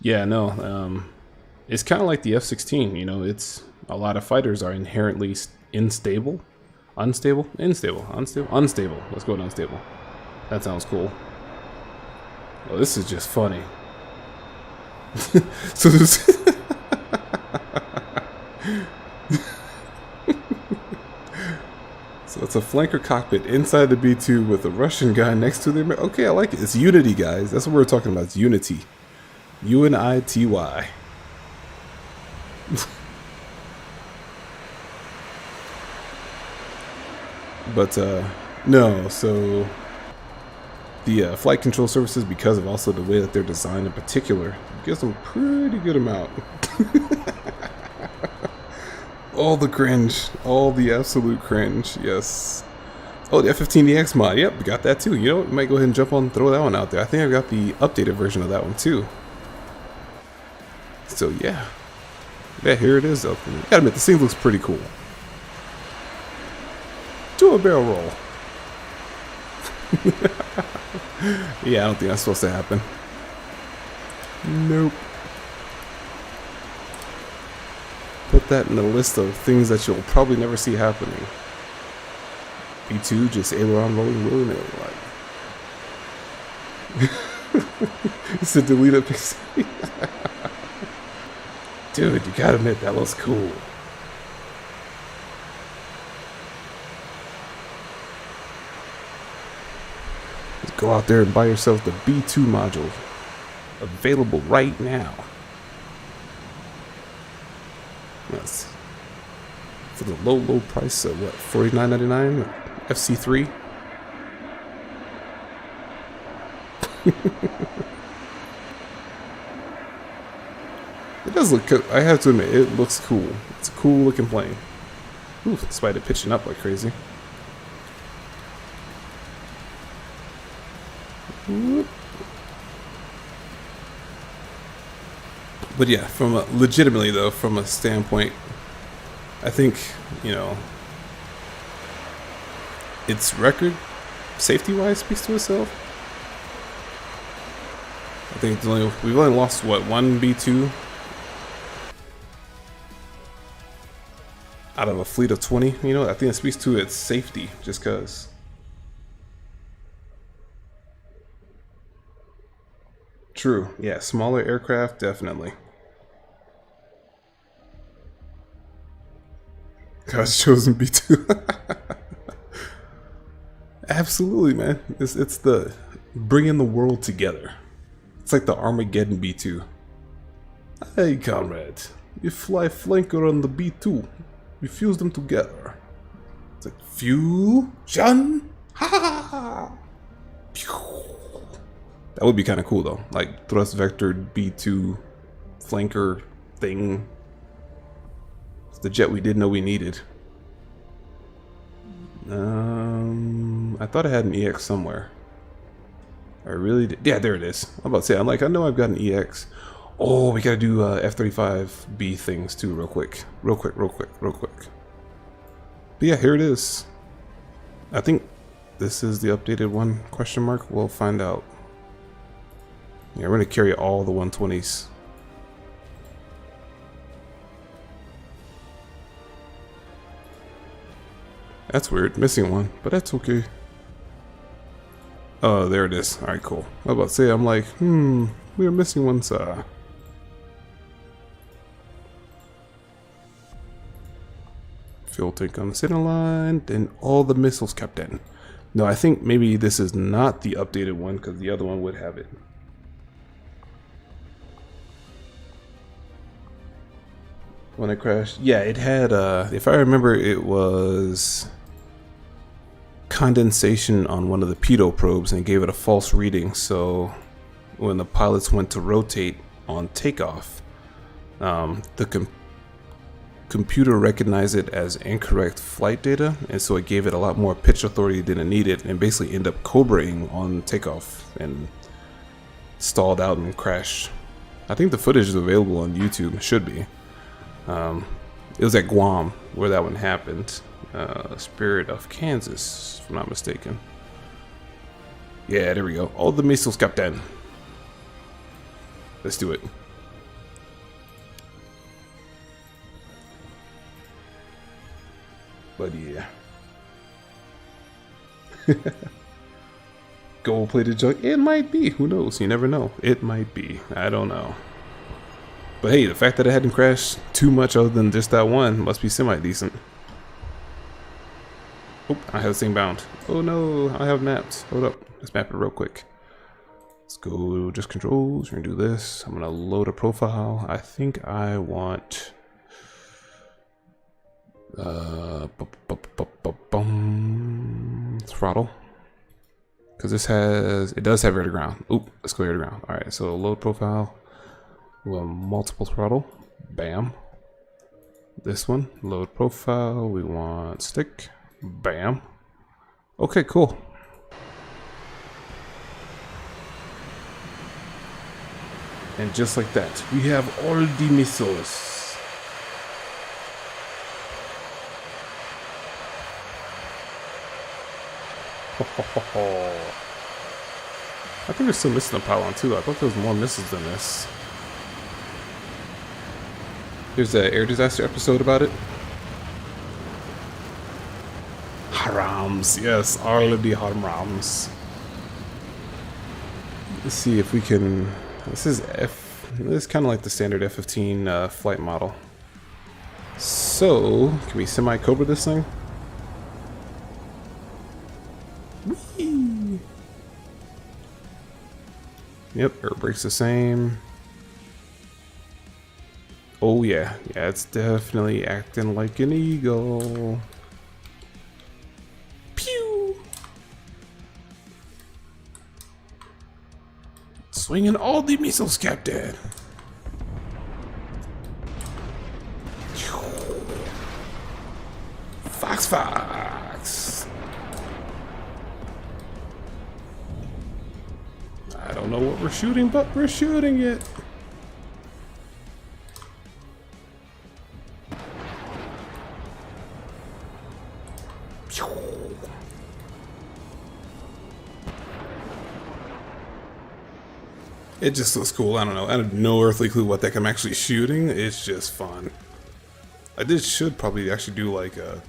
Yeah, no, it's kind of like the F-16, you know, it's, a lot of fighters are inherently unstable. Let's go with unstable. That sounds cool. Oh, this is just funny. So this so it's a flanker cockpit inside the B-2 with a Russian guy next to the... Okay, I like it. It's unity, guys. That's what we're talking about. It's unity. UNITY. But no, so the flight control surfaces, because of also the way that they're designed in particular, gives them pretty good amount. All the cringe, all the absolute cringe, yes. Oh, the F-15EX mod, yep, we got that too. You know what, we might go ahead and jump on, throw that one out there. I think I've got the updated version of that one too. So yeah, here it is though. Gotta admit, this thing looks pretty cool. Do a barrel roll. Yeah, I don't think that's supposed to happen. Nope. Put that in the list of things that you'll probably never see happening. B2 just aileron rolling willy-nilly like. It's a deleted pixie. Dude, you gotta admit, that looks cool. Just go out there and buy yourself the B2 module. Available right now. Yes. For the low price of what, $49.99? FC3? It does look cool. I have to admit, it looks cool. It's a cool looking plane. Ooh, despite it pitching up like crazy. Whoop. But yeah, from a, legitimately though, from a standpoint, I think, you know, its record, safety-wise, speaks to itself. I think it's we've only lost, what, one B2 out of a fleet of 20. You know, I think it speaks to its safety, just because. True, yeah, smaller aircraft, definitely. God's chosen B2. Absolutely, man. It's the bringing the world together. It's like the Armageddon B2. Hey, comrade. You fly flanker on the B2. We fuse them together. It's like fusion. Ha ha ha. That would be kind of cool though. Like thrust vectored B2 flanker thing. It's the jet we didn't know we needed. I thought I had an EX somewhere. I really did. Yeah, there it is. I'm about to say, I'm like, I know I've got an EX. Oh, we gotta do F-35B things too real quick. Real quick. But yeah, here it is. I think this is the updated one, question mark. We'll find out. Yeah, we're gonna carry all the 120s. That's weird, missing one, but that's okay. Oh, there it is. Alright, cool. I was about to say, I'm like, we are missing one, sir. Fuel tank on the center line, then all the missiles kept in. No, I think maybe this is not the updated one, because the other one would have it. When it crashed, yeah, it had, if I remember, it was condensation on one of the pitot probes and it gave it a false reading. So when the pilots went to rotate on takeoff, the computer recognized it as incorrect flight data, and so it gave it a lot more pitch authority than it needed, and basically ended up cobraing on takeoff and stalled out and crashed. I think the footage is available on YouTube. It should be. It was at Guam where that one happened. Spirit of Kansas, if I'm not mistaken. Yeah, there we go. All the missiles captain. Let's do it. But yeah. Gold-plated junk? It might be. Who knows? You never know. It might be. I don't know. But hey, the fact that it hadn't crashed too much other than just that one must be semi-decent. Oh, I have the same bound. Oh no, I have mapped. Hold up. Let's map it real quick. Let's go just controls. We're gonna do this. I'm gonna load a profile. I think I want Throttle. Because it does have air to ground. Oop, let's go air to ground. Alright, so load profile. We want multiple throttle. Bam. This one, load profile. We want stick. Bam. Okay, cool. And just like that, we have all the missiles. I think we're still missing a pylon too. I thought there was more missiles than this. There's an air disaster episode about it. Harams, yes, all of the harams. Let's see if we can. This is kind of like the standard F-15 flight model. So, can we semi-cobra this thing? Whee! Yep, air brake's the same. Oh yeah, it's definitely acting like an eagle. Pew! Swinging all the missiles, Captain. Fox. I don't know what we're shooting, but we're shooting it. It just looks cool. I don't know. I have no earthly clue what the heck I'm actually shooting. It's just fun. Should probably actually do like a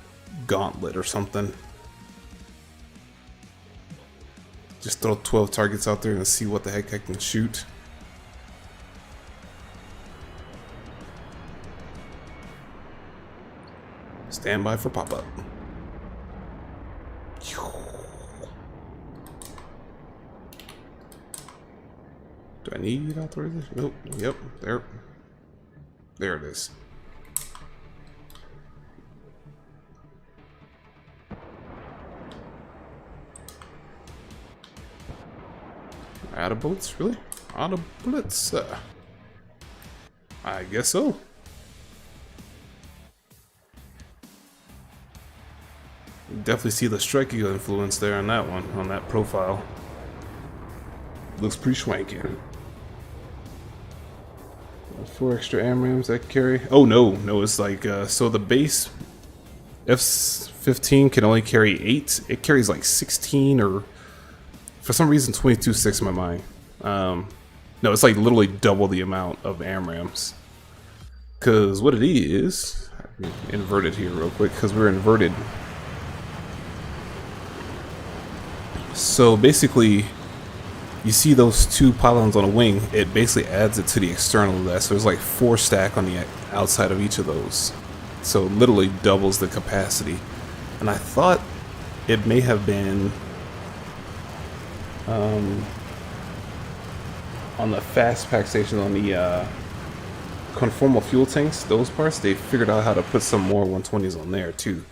gauntlet or something. Just throw 12 targets out there and see what the heck I can shoot. Stand by for pop-up. Do I need authorization? Nope. Yep. There it is. Out of bullets? Really? Out of bullets? I guess so. Definitely see the striking influence there on that one, on that profile. Looks pretty swanky. 4 extra AMRAAMs that carry. Oh no, it's like so the base F-15 can only carry 8. It carries like 16 or for some reason 22.6 in my mind. No, it's like literally double the amount of AMRAAMs. Cause what it is, let me invert it here real quick because we're inverted. So basically, you see those 2 pylons on a wing, it basically adds it to the external of that. So there's like 4 stack on the outside of each of those. So it literally doubles the capacity. And I thought it may have been on the fast pack station on the conformal fuel tanks, those parts, they figured out how to put some more 120s on there too.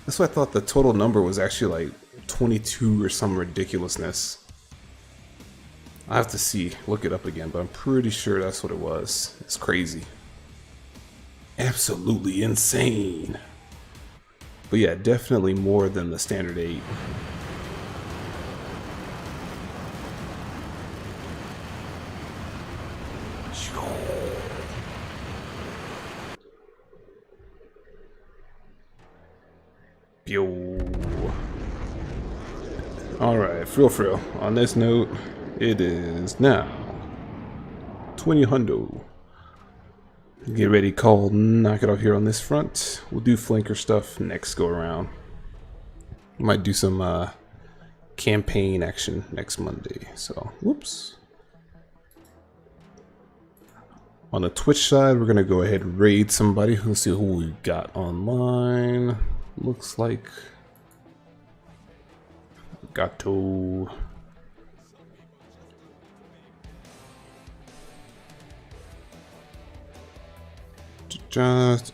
That's why I thought the total number was actually like 22 or some ridiculousness. I have to look it up again, but I'm pretty sure that's what it was. It's crazy. Absolutely insane. But yeah, definitely more than the standard 8. Alright, for real. On this note, it is now 20 hundo. Get ready, call, knock it off here on this front. We'll do flanker stuff next go around. Might do some campaign action next Monday. So, whoops. On the Twitch side, we're gonna go ahead and raid somebody. Let's see who we got online. Looks like Gato. Just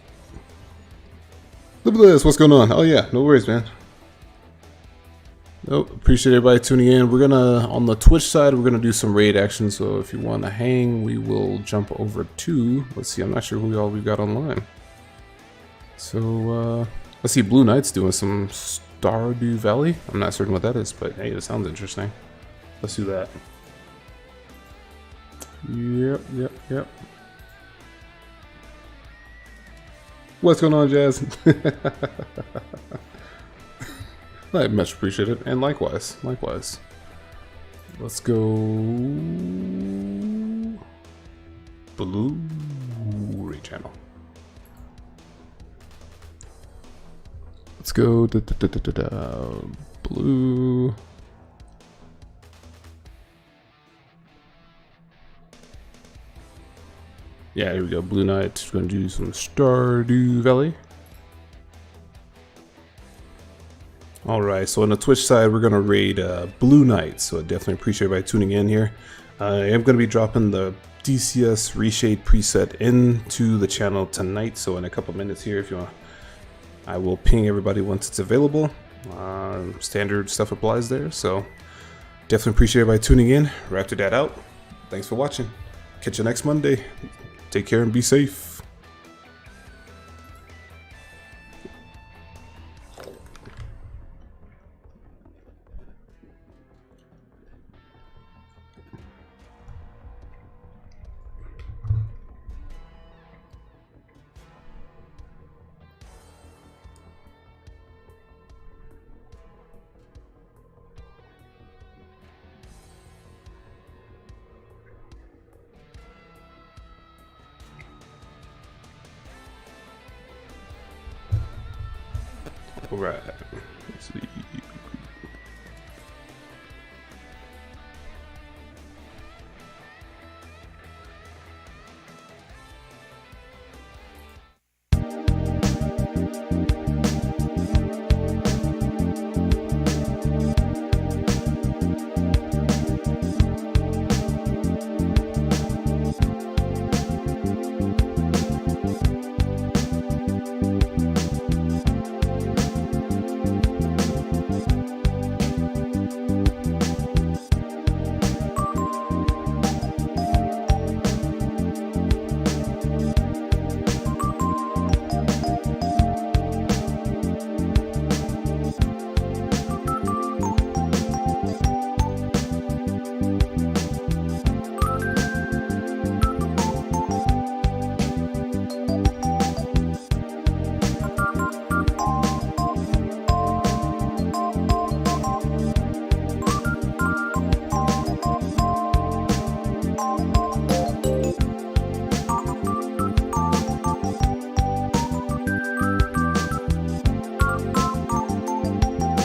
Limitless, what's going on? Oh yeah, no worries, man. Nope, appreciate everybody tuning in. We're gonna, on the Twitch side, we're gonna do some raid action. So if you want to hang, we will jump over to. Let's see, I'm not sure who all we got online. So let's see, Blue Knight's doing some Stardew Valley. I'm not certain what that is, but hey, it sounds interesting. Let's do that. Yep. What's going on, Jazz? I much appreciate it, and likewise. Let's go Blu-ray channel. Let's go Blue. Yeah, here we go. Blue Knight. Going to do some Stardew Valley. Alright, so on the Twitch side, we're going to raid Blue Knight, so I definitely appreciate everybody tuning in here. I am going to be dropping the DCS Reshade preset into the channel tonight, so in a couple minutes here, if you want, I will ping everybody once it's available. Standard stuff applies there, so definitely appreciate everybody tuning in. Raptor Dad out. Thanks for watching. Catch you next Monday. Take care and be safe. All right. Let's see.